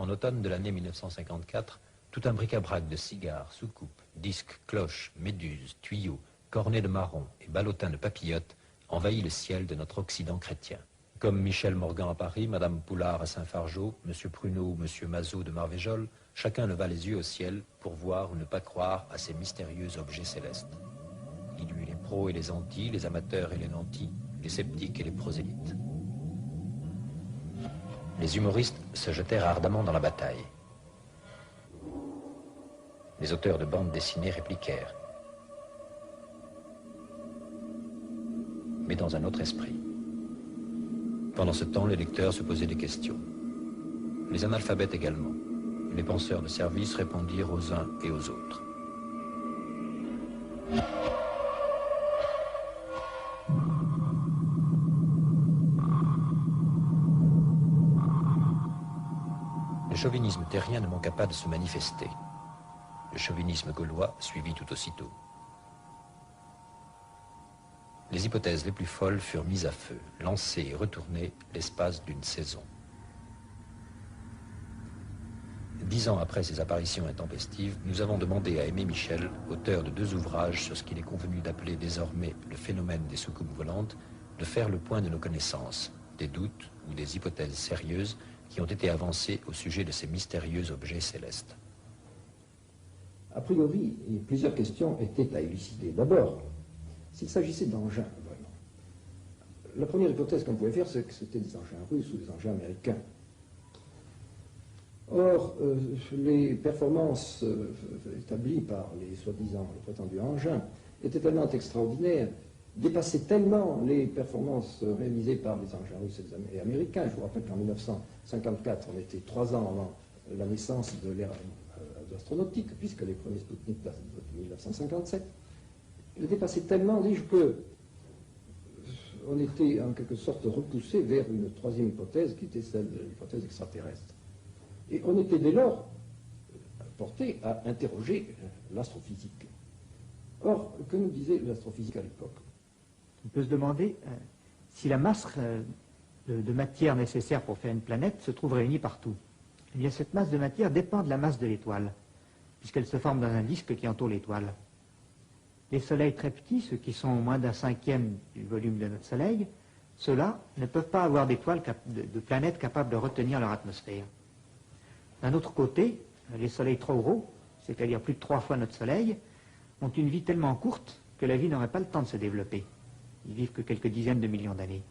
En automne de l'année 1954, tout un bric-à-brac de cigares, soucoupes, disques, cloches, méduses, tuyaux, cornets de marrons et ballotins de papillotes envahit le ciel de notre Occident chrétien. Comme Michel Morgan à Paris, Madame Poulard à Saint-Fargeau, Monsieur Pruneau ou Monsieur Mazot de Marvéjol, chacun leva les yeux au ciel pour voir ou ne pas croire à ces mystérieux objets célestes. Il y eut les pros et les antis, les amateurs et les nantis, les sceptiques et les prosélytes. Les humoristes se jetèrent ardemment dans la bataille. Les auteurs de bandes dessinées répliquèrent, mais dans un autre esprit. Pendant ce temps, les lecteurs se posaient des questions. Les analphabètes également. Les penseurs de service répondirent aux uns et aux autres. Le chauvinisme terrien ne manqua pas de se manifester. Le chauvinisme gaulois suivit tout aussitôt. Les hypothèses les plus folles furent mises à feu, lancées et retournées l'espace d'une saison. 10 ans après ces apparitions intempestives, nous avons demandé à Aimé Michel, auteur de 2 ouvrages sur ce qu'il est convenu d'appeler désormais le phénomène des soucoupes volantes, de faire le point de nos connaissances, des doutes ou des hypothèses sérieuses qui ont été avancées au sujet de ces mystérieux objets célestes. A priori, plusieurs questions étaient à élucider. D'abord, s'il s'agissait d'engins, vraiment. La première hypothèse qu'on pouvait faire, c'est que c'était des engins russes ou des engins américains. Or, les performances établies par les soi-disant les prétendus engins étaient tellement extraordinaires, dépassaient tellement les performances réalisées par les engins russes et américains. Je vous rappelle qu'en 1954, on était 3 ans avant la naissance de l'ère astronautique, puisque les premiers Sputnik datent de 1957. Il dépassait tellement, dis-je, qu'on était en quelque sorte repoussé vers une troisième hypothèse, qui était celle de l'hypothèse extraterrestre. Et on était dès lors porté à interroger l'astrophysique. Or, que nous disait l'astrophysique à l'époque? On peut se demander si la masse de matière nécessaire pour faire une planète se trouve réunie partout. Eh bien, cette masse de matière dépend de la masse de l'étoile, puisqu'elle se forme dans un disque qui entoure l'étoile. Les soleils très petits, ceux qui sont moins d'un cinquième du volume de notre soleil, ceux-là ne peuvent pas avoir d'étoiles, de planètes capables de retenir leur atmosphère. D'un autre côté, les soleils trop gros, c'est-à-dire plus de 3 fois notre soleil, ont une vie tellement courte que la vie n'aurait pas le temps de se développer. Ils vivent que quelques dizaines de millions d'années.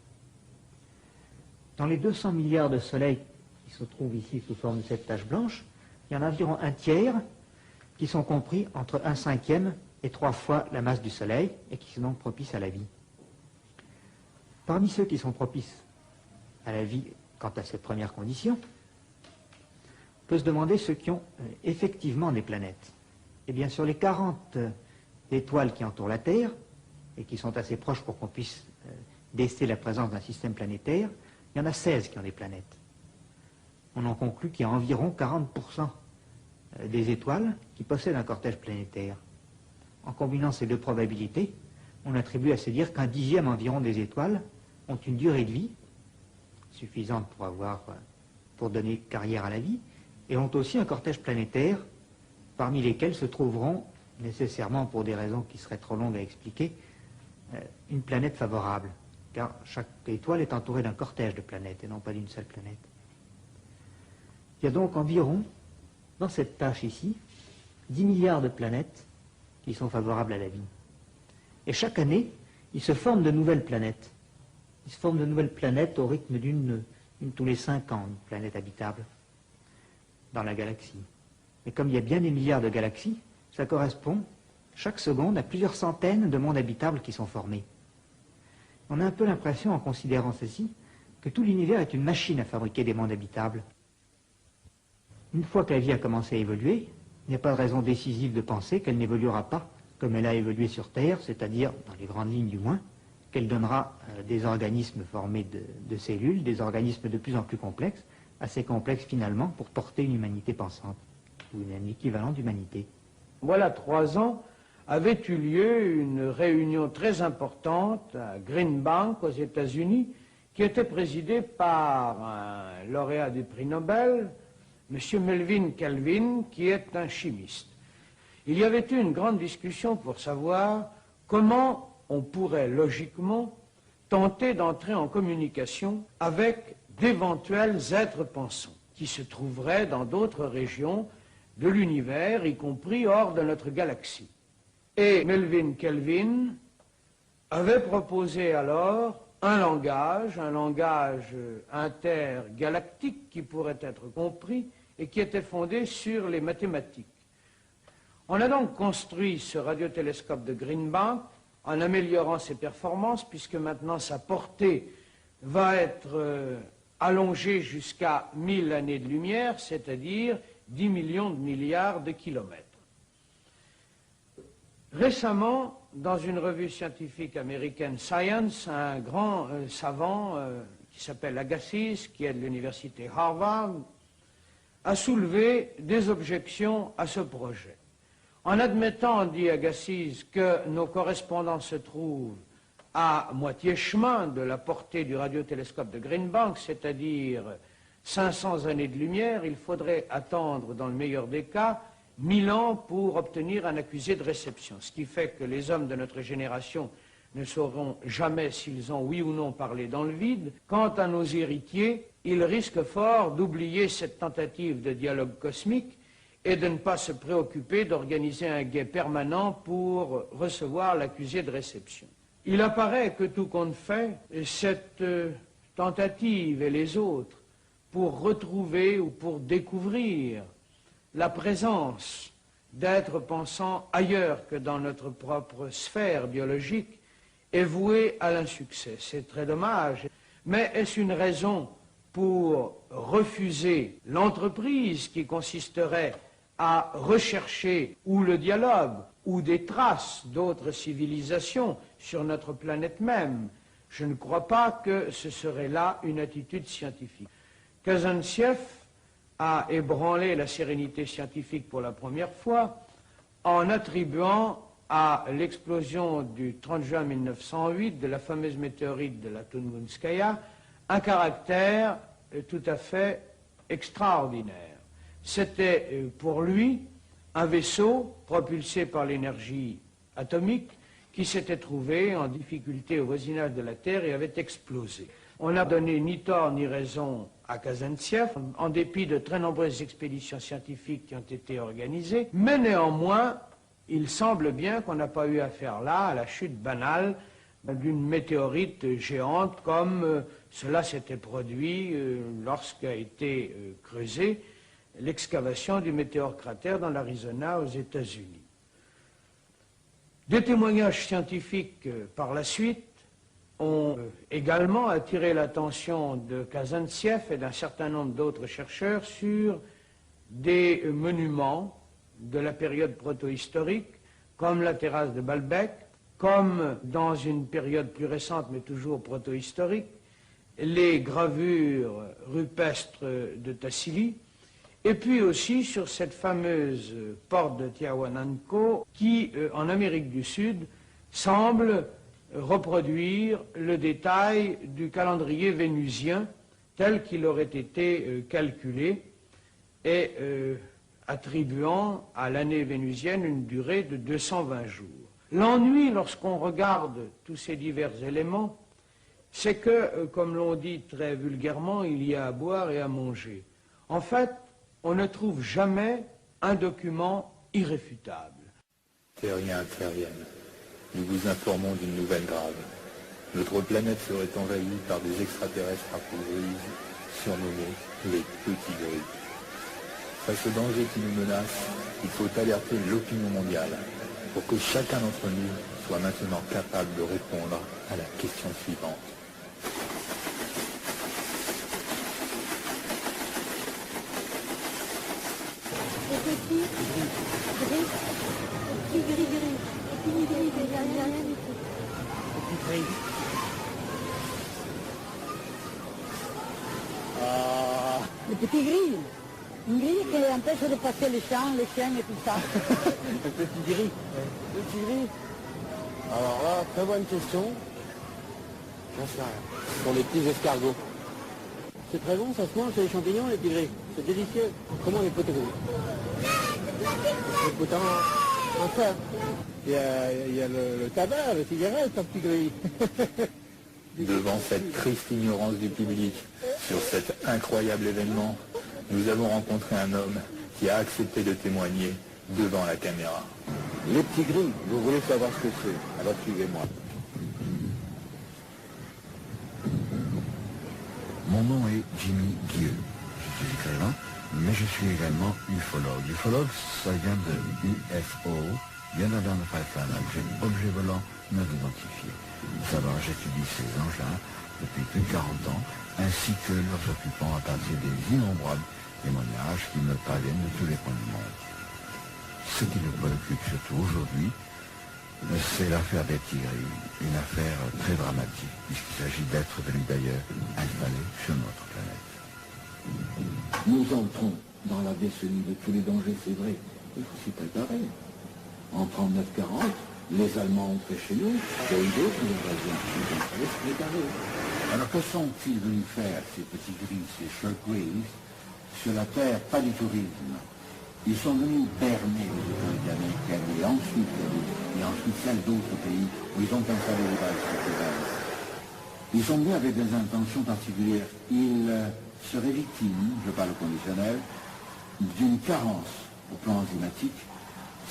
Dans les 200 milliards de soleils qui se trouvent ici sous forme de cette tache blanche, il y en a environ un tiers qui sont compris entre 1/5 et 3 fois la masse du soleil et qui sont donc propices à la vie. Parmi ceux qui sont propices à la vie quant à cette première condition, on peut se demander ceux qui ont effectivement des planètes. Eh bien, sur les 40 étoiles qui entourent la Terre, et qui sont assez proches pour qu'on puisse déceler la présence d'un système planétaire, il y en a 16 qui ont des planètes. On en conclut qu'il y a environ 40% des étoiles qui possèdent un cortège planétaire. En combinant ces 2 probabilités, on attribue à se dire qu'un 10e environ des étoiles ont une durée de vie suffisante pour donner carrière à la vie, et ont aussi un cortège planétaire, parmi lesquels se trouveront nécessairement, pour des raisons qui seraient trop longues à expliquer, une planète favorable, car chaque étoile est entourée d'un cortège de planètes et non pas d'une seule planète. Il y a donc environ, dans cette tâche ici, 10 milliards de planètes qui sont favorables à la vie. Et chaque année, il se forme de nouvelles planètes. Il se forme de nouvelles planètes au rythme d'une tous les 5 ans, une planète habitable dans la galaxie. Mais comme il y a bien des milliards de galaxies, ça correspond chaque seconde à plusieurs centaines de mondes habitables qui sont formés. On a un peu l'impression, en considérant ceci, que tout l'univers est une machine à fabriquer des mondes habitables. Une fois que la vie a commencé à évoluer, il n'y a pas de raison décisive de penser qu'elle n'évoluera pas comme elle a évolué sur Terre, c'est-à-dire, dans les grandes lignes du moins, qu'elle donnera des organismes formés de cellules, des organismes de plus en plus complexes, assez complexes finalement pour porter une humanité pensante, ou un équivalent d'humanité. Voilà 3 ans, avait eu lieu une réunion très importante à Green Bank aux États-Unis, qui était présidée par un lauréat du prix Nobel, M. Melvin Calvin, qui est un chimiste. Il y avait eu une grande discussion pour savoir comment on pourrait logiquement tenter d'entrer en communication avec d'éventuels êtres pensants qui se trouveraient dans d'autres régions de l'univers, y compris hors de notre galaxie. Et Melvin Kelvin avait proposé alors un langage intergalactique qui pourrait être compris et qui était fondé sur les mathématiques. On a donc construit ce radiotélescope de Green Bank en améliorant ses performances, puisque maintenant sa portée va être allongée jusqu'à 1000 années de lumière, c'est-à-dire 10 millions de milliards de kilomètres. Récemment, dans une revue scientifique américaine Science, un grand savant qui s'appelle Agassiz, qui est de l'université Harvard, a soulevé des objections à ce projet. En admettant, dit Agassiz, que nos correspondants se trouvent à moitié chemin de la portée du radiotélescope de Green Bank, c'est-à-dire 500 années de lumière, il faudrait attendre, dans le meilleur des cas, 1000 ans pour obtenir un accusé de réception. Ce qui fait que les hommes de notre génération ne sauront jamais s'ils ont oui ou non parlé dans le vide. Quant à nos héritiers, ils risquent fort d'oublier cette tentative de dialogue cosmique et de ne pas se préoccuper d'organiser un guet permanent pour recevoir l'accusé de réception. Il apparaît que tout compte fait, cette tentative et les autres pour retrouver ou pour découvrir la présence d'êtres pensant ailleurs que dans notre propre sphère biologique est vouée à l'insuccès. C'est très dommage, mais est-ce une raison pour refuser l'entreprise qui consisterait à rechercher ou le dialogue ou des traces d'autres civilisations sur notre planète même? Je ne crois pas que ce serait là une attitude scientifique. Kazantsev a ébranlé la sérénité scientifique pour la première fois en attribuant à l'explosion du 30 juin 1908 de la fameuse météorite de la Tungunskaya un caractère tout à fait extraordinaire. C'était pour lui un vaisseau propulsé par l'énergie atomique qui s'était trouvé en difficulté au voisinage de la Terre et avait explosé. On n'a donné ni tort ni raison à Kazantsev, en dépit de très nombreuses expéditions scientifiques qui ont été organisées, mais néanmoins, il semble bien qu'on n'a pas eu affaire là à la chute banale d'une météorite géante comme cela s'était produit lorsqu'a été creusée l'excavation du météore-cratère dans l'Arizona aux États-Unis. Des témoignages scientifiques par la suite ont également attiré l'attention de Kazantsev et d'un certain nombre d'autres chercheurs sur des monuments de la période protohistorique, comme la terrasse de Baalbek, comme dans une période plus récente mais toujours protohistorique, les gravures rupestres de Tassili, et puis aussi sur cette fameuse porte de Tiahuanaco qui, en Amérique du Sud, semble reproduire le détail du calendrier vénusien tel qu'il aurait été calculé et attribuant à l'année vénusienne une durée de 220 jours. L'ennui, lorsqu'on regarde tous ces divers éléments, c'est que, comme l'on dit très vulgairement, il y a à boire et à manger. En fait, on ne trouve jamais un document irréfutable. Terriens interviennent. Nous vous informons d'une nouvelle grave. Notre planète serait envahie par des extraterrestres appauvris, surnommés les petits gris. Face au danger qui nous menace, il faut alerter l'opinion mondiale pour que chacun d'entre nous soit maintenant capable de répondre à la question suivante. Le petit gris. Une grille qui empêche de passer les champs, les chiens et tout ça. Le petit gris. Le petit gris. Alors là, très bonne question. J'en sais rien. Pour les petits escargots. C'est très bon, ça se mange, c'est les champignons, les petits gris. C'est délicieux. Comment les petits gris? Les potins en fer. Il y a le tabac, la cigarette, un petit gris. Devant cette triste ignorance du public sur cet incroyable événement, nous avons rencontré un homme qui a accepté de témoigner devant la caméra. Les petits gris, vous voulez savoir ce que c'est? Alors suivez-moi. Mon nom est Jimmy Gueux. Je suis écrivain, mais je suis également ufologue. Ufologue, ça vient de UFO, Unidentified Flying Object, objet volant non identifié. Alors j'étudie ces engins depuis plus de 40 ans, ainsi que leurs occupants à partir des innombrables témoignages qui me parviennent de tous les coins du monde. Ce qui nous préoccupe surtout aujourd'hui, c'est l'affaire des Tigris, une affaire très dramatique, puisqu'il s'agit d'êtres venus d'ailleurs installés sur notre planète. Nous entrons dans la décennie de tous les dangers, c'est vrai. Il faut s'y préparer. En 39-40, les Allemands ont fait chez nous, il y a eu d'autres invasions. Il fallait se préparer. Alors que sont-ils venus faire, ces petits gris, ces shortwaves, sur la Terre? Pas du tourisme. Ils sont venus berner les autorités américaines et ensuite celles d'autres pays où ils ont installé des bases souterraines. Ils sont venus avec des intentions particulières. Ils seraient victimes, je parle au conditionnel, d'une carence au plan enzymatique,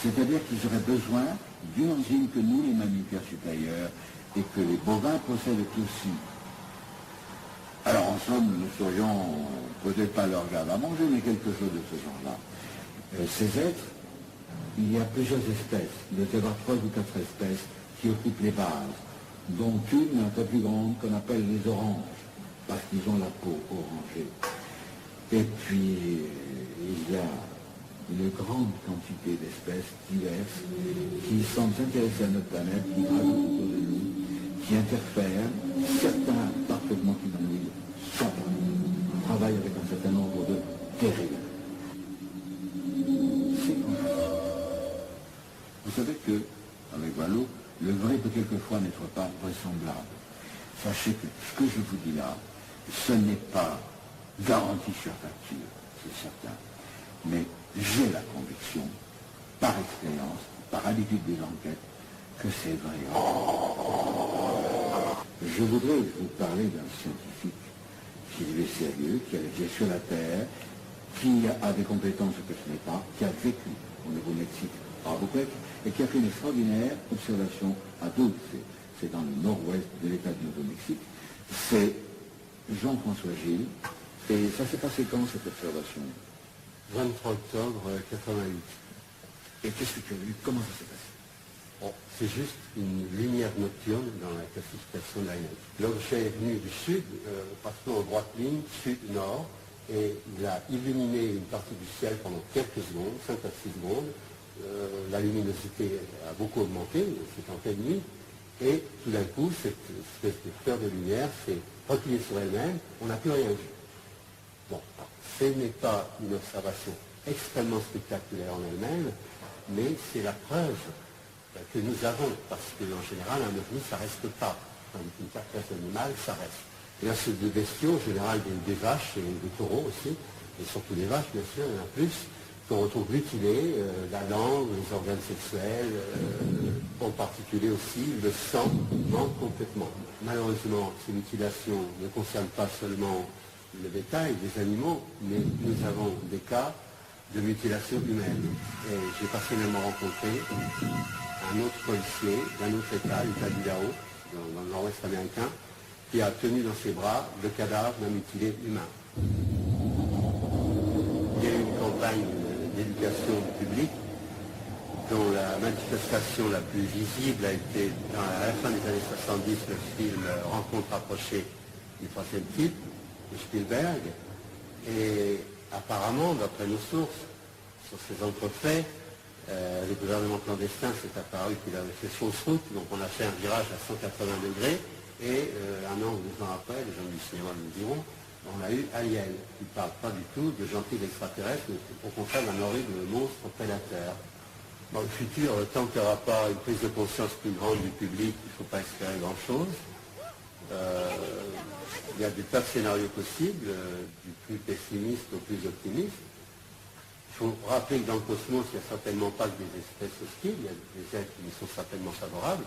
c'est-à-dire qu'ils auraient besoin d'une enzyme que nous, les mammifères supérieurs, et que les bovins possèdent aussi. Alors en somme, nous serions peut-être pas leur garde à manger, mais quelque chose de ce genre-là. Ces êtres, il y a plusieurs espèces. Il doit y avoir 3 ou 4 espèces qui occupent les bases, dont une un peu plus grande qu'on appelle les oranges, parce qu'ils ont la peau orangée. Et puis, il y a une grande quantité d'espèces diverses qui semblent s'intéresser à notre planète, qui gravitent autour de nous, qui interfèrent, certains parfaitement inouïs, sont travaillent avec un certain nombre de terribles. Vous savez que, avec Valo, le vrai peut quelquefois n'être pas vraisemblable. Sachez que ce que je vous dis là, ce n'est pas garanti sur facture, c'est certain. Mais j'ai la conviction, par expérience, par habitude des enquêtes, que c'est vrai. Je voudrais vous parler d'un scientifique qui est sérieux, qui a vécu sur la Terre, qui a des compétences que je n'ai pas, qui a vécu au Nouveau-Mexique, à Albuquerque, et qui a fait une extraordinaire observation à Dulce. C'est dans le nord-ouest de l'État du Nouveau-Mexique. C'est Jean-François Gilles. Et ça s'est passé quand, cette observation? 23 octobre 88. Et qu'est-ce que tu as vu? Comment ça s'est passé? Bon, c'est juste une lumière nocturne dans la classification de l'ANET. L'objet est venu du sud, pratiquement en droite ligne, sud-nord, et il a illuminé une partie du ciel pendant quelques secondes, 5 à 6 secondes. La luminosité a beaucoup augmenté, c'est en pleine nuit, et tout d'un coup, cette espèce de fleur de lumière s'est repliée sur elle-même, on n'a plus rien vu. Bon, ce n'est pas une observation extrêmement spectaculaire en elle-même, mais c'est la preuve que nous avons, parce qu'en général, un ovni, ça ne reste pas. Tandis qu'une carcasse animale, ça reste. Et là, c'est des bestiaux, en général des vaches et des taureaux aussi, et surtout des vaches, bien sûr, il y en a plus, qu'on retrouve mutilés, la langue, les organes sexuels, en particulier aussi le sang manque complètement. Malheureusement, ces mutilations ne concernent pas seulement le bétail, les animaux, mais nous avons des cas de mutilation humaine. Et j'ai personnellement rencontré un autre policier d'un autre État, l'État d'Idaho, dans le nord-ouest américain, qui a tenu dans ses bras le cadavre d'un mutilé humain. Il y a eu une campagne d'éducation publique dont la manifestation la plus visible a été à la fin des années 70 le film Rencontre rapprochée du troisième type de Spielberg. Et apparemment, d'après nos sources, sur ces entrefaits, le gouvernement clandestin s'est apparu qu'il avait fait fausse route, donc on a fait un virage à 180 degrés, et 1 an ou 2 ans après, les gens du cinéma nous diront, on a eu Alien, qui ne parle pas du tout de gentils extraterrestres, mais au contraire d'un horrible monstre prédateur. Dans le futur, tant qu'il n'y aura pas une prise de conscience plus grande du public, il ne faut pas espérer grand-chose. Il y a des tas de scénarios possibles, du plus pessimiste au plus optimiste. Il faut rappeler que dans le cosmos, il n'y a certainement pas que des espèces hostiles, il y a des êtres qui sont certainement favorables.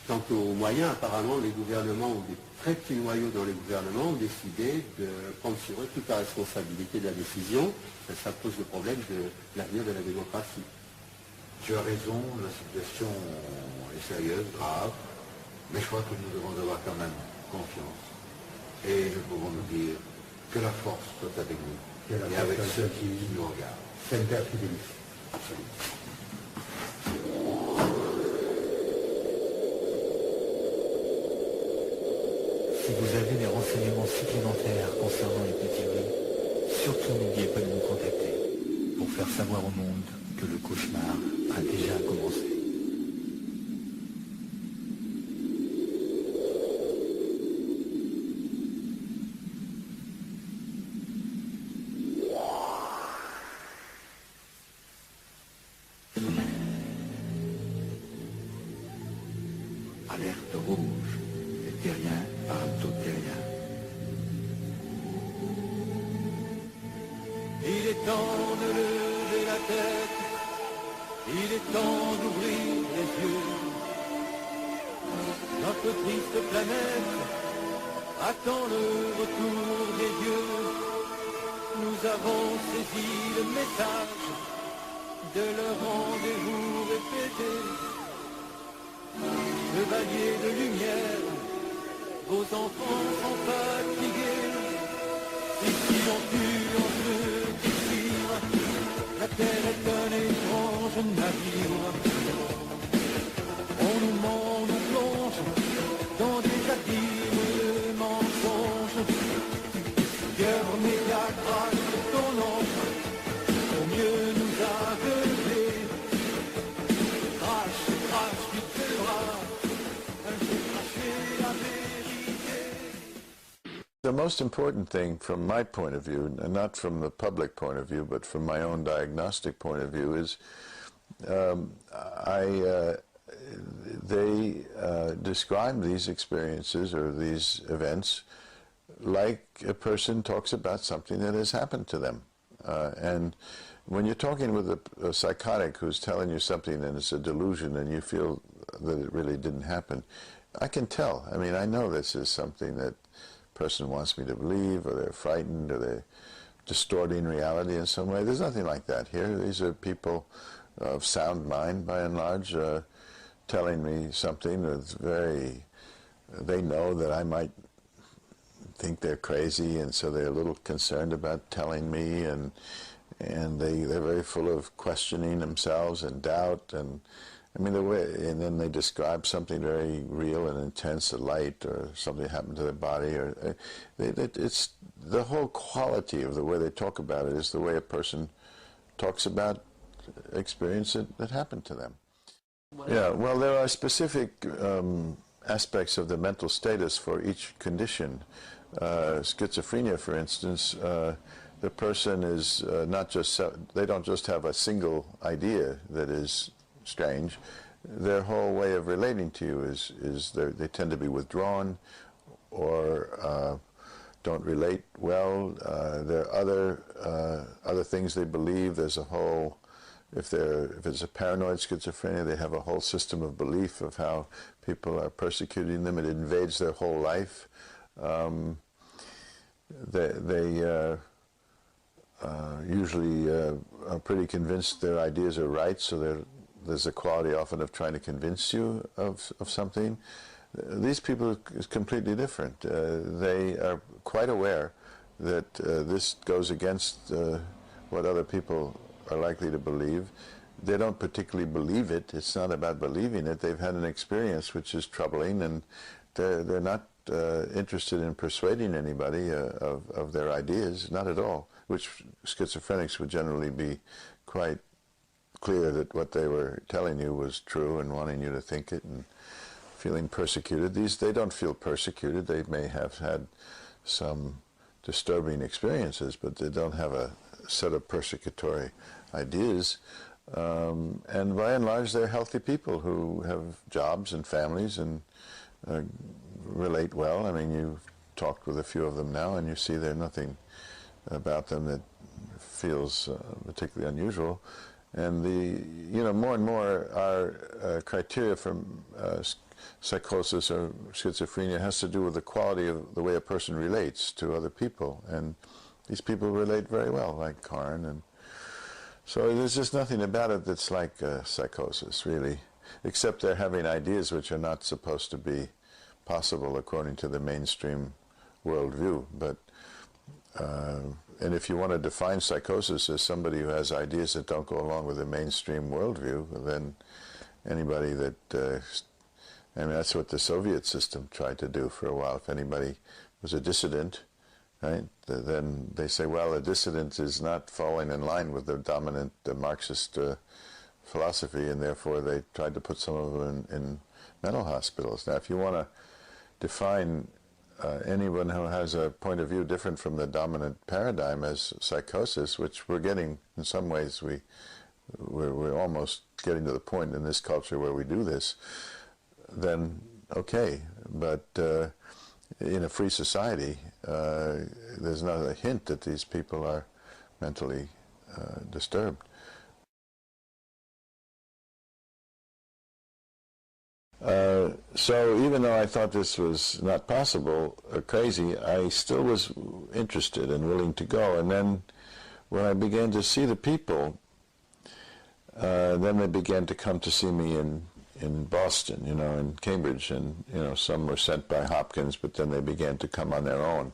Quant aux moyens, apparemment, les gouvernements ou des très petits noyaux dans les gouvernements ont décidé de prendre sur eux toute la responsabilité de la décision. Ça pose le problème de l'avenir de la démocratie. Tu as raison, la situation est sérieuse, grave, mais je crois que nous devons avoir quand même confiance. Et nous pouvons nous dire que la force soit avec nous et avec ceux qui nous regardent. Semper Fidelis. Absolument. Si vous avez des renseignements supplémentaires concernant les petits rues, surtout n'oubliez pas de nous contacter pour faire savoir au monde que le cauchemar a déjà commencé. Alerte rouge. Les terriens parlent aux terriens. Il est temps de lever la tête, il est temps d'ouvrir les yeux. Notre triste planète attend le retour des dieux. Nous avons saisi le message de leur rendez-vous répété. Chevaliers de lumière, vos enfants sont fatigués. Ici on tue, on se déchire, la terre est un étrange navire. On nous ment, on nous plonge dans des abîmes de mensonges. Guerre média crache ton ombre pour mieux nous aveugler. Crache, crache, tu te bras, un jour cracher la vérité. The most important thing from my point of view, and not from the public point of view, but from my own diagnostic point of view, is they describe these experiences or these events like a person talks about something that has happened to them. And when you're talking with a psychotic who's telling you something and it's a delusion and you feel that it really didn't happen, I can tell. I mean, I know this is something that person wants me to believe, or they're frightened, or they're distorting reality in some way. There's nothing like that here. These are people of sound mind, by and large, telling me something that's very, they know that I might think they're crazy, and so they're a little concerned about telling me, and they're very full of questioning themselves and doubt, and I mean, and then they describe something very real and intense, a light or something happened to their body, or it's the whole quality of the way they talk about it is the way a person talks about experience that happened to them. Yeah, well, there are specific aspects of the mental status for each condition. Schizophrenia, for instance, the person is not just, they don't just have a single idea that is strange. Their whole way of relating to you is they tend to be withdrawn or don't relate well. There are other things they believe. There's a whole, if it's a paranoid schizophrenia, they have a whole system of belief of how people are persecuting them. It invades their whole life. They usually are pretty convinced their ideas are right, so there's a quality often of trying to convince you of something. These people is completely different. They are quite aware that this goes against what other people are likely to believe. They don't particularly believe it. It's not about believing it. They've had an experience which is troubling, and they're not interested in persuading anybody of their ideas, not at all, which schizophrenics would generally be quite clear that what they were telling you was true and wanting you to think it and feeling persecuted. They don't feel persecuted. They may have had some disturbing experiences, but they don't have a set of persecutory ideas. And by and large, they're healthy people who have jobs and families and relate well. I mean, you've talked with a few of them now, and you see there's nothing about them that feels particularly unusual. And more and more our criteria for psychosis or schizophrenia has to do with the quality of the way a person relates to other people. And these people relate very well, like Karn. And so there's just nothing about it that's like psychosis, really, except they're having ideas which are not supposed to be possible according to the mainstream worldview. But and if you want to define psychosis as somebody who has ideas that don't go along with the mainstream worldview, then anybody that, I mean, that's what the Soviet system tried to do for a while. If anybody was a dissident, right, then they say, well, a dissident is not falling in line with the dominant Marxist philosophy, and therefore they tried to put some of them in mental hospitals. Now, if you want to define anyone who has a point of view different from the dominant paradigm as psychosis, which we're getting, in some ways, we're almost getting to the point in this culture where we do this, then okay. But in a free society, there's not a hint that these people are mentally disturbed. So even though I thought this was not possible, crazy, I still was interested and willing to go. And then when I began to see the people, then they began to come to see me in Boston, you know, in Cambridge, and, you know, some were sent by Hopkins, but then they began to come on their own.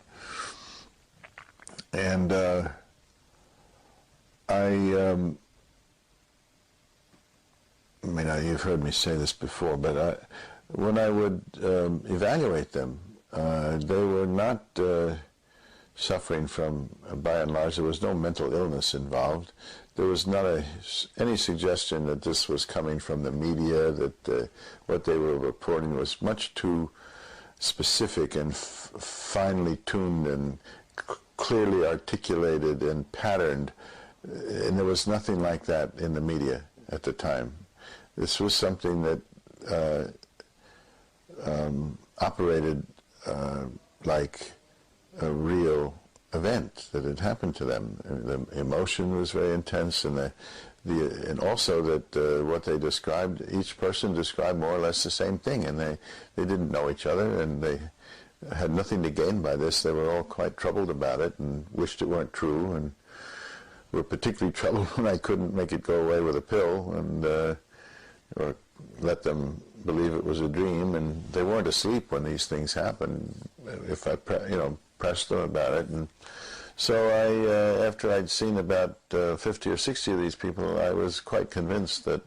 And I mean, you've heard me say this before, but when I would evaluate them, they were not suffering from, by and large, there was no mental illness involved. There was not any suggestion that this was coming from the media, that what they were reporting was much too specific and finely tuned and clearly articulated and patterned, and there was nothing like that in the media at the time. This was something that operated like a real event that had happened to them. The emotion was very intense, and and also that what they described, each person described more or less the same thing, and they didn't know each other, and they had nothing to gain by this. They were all quite troubled about it and wished it weren't true, and were particularly troubled when I couldn't make it go away with a pill, and or let them believe it was a dream. And they weren't asleep when these things happened, if I pressed them about it. And so I, after I'd seen about 50 or 60 of these people, I was quite convinced that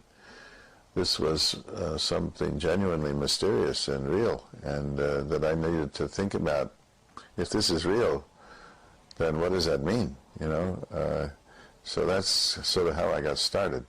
this was something genuinely mysterious and real, and that I needed to think about, if this is real, then what does that mean, you know? So that's sort of how I got started.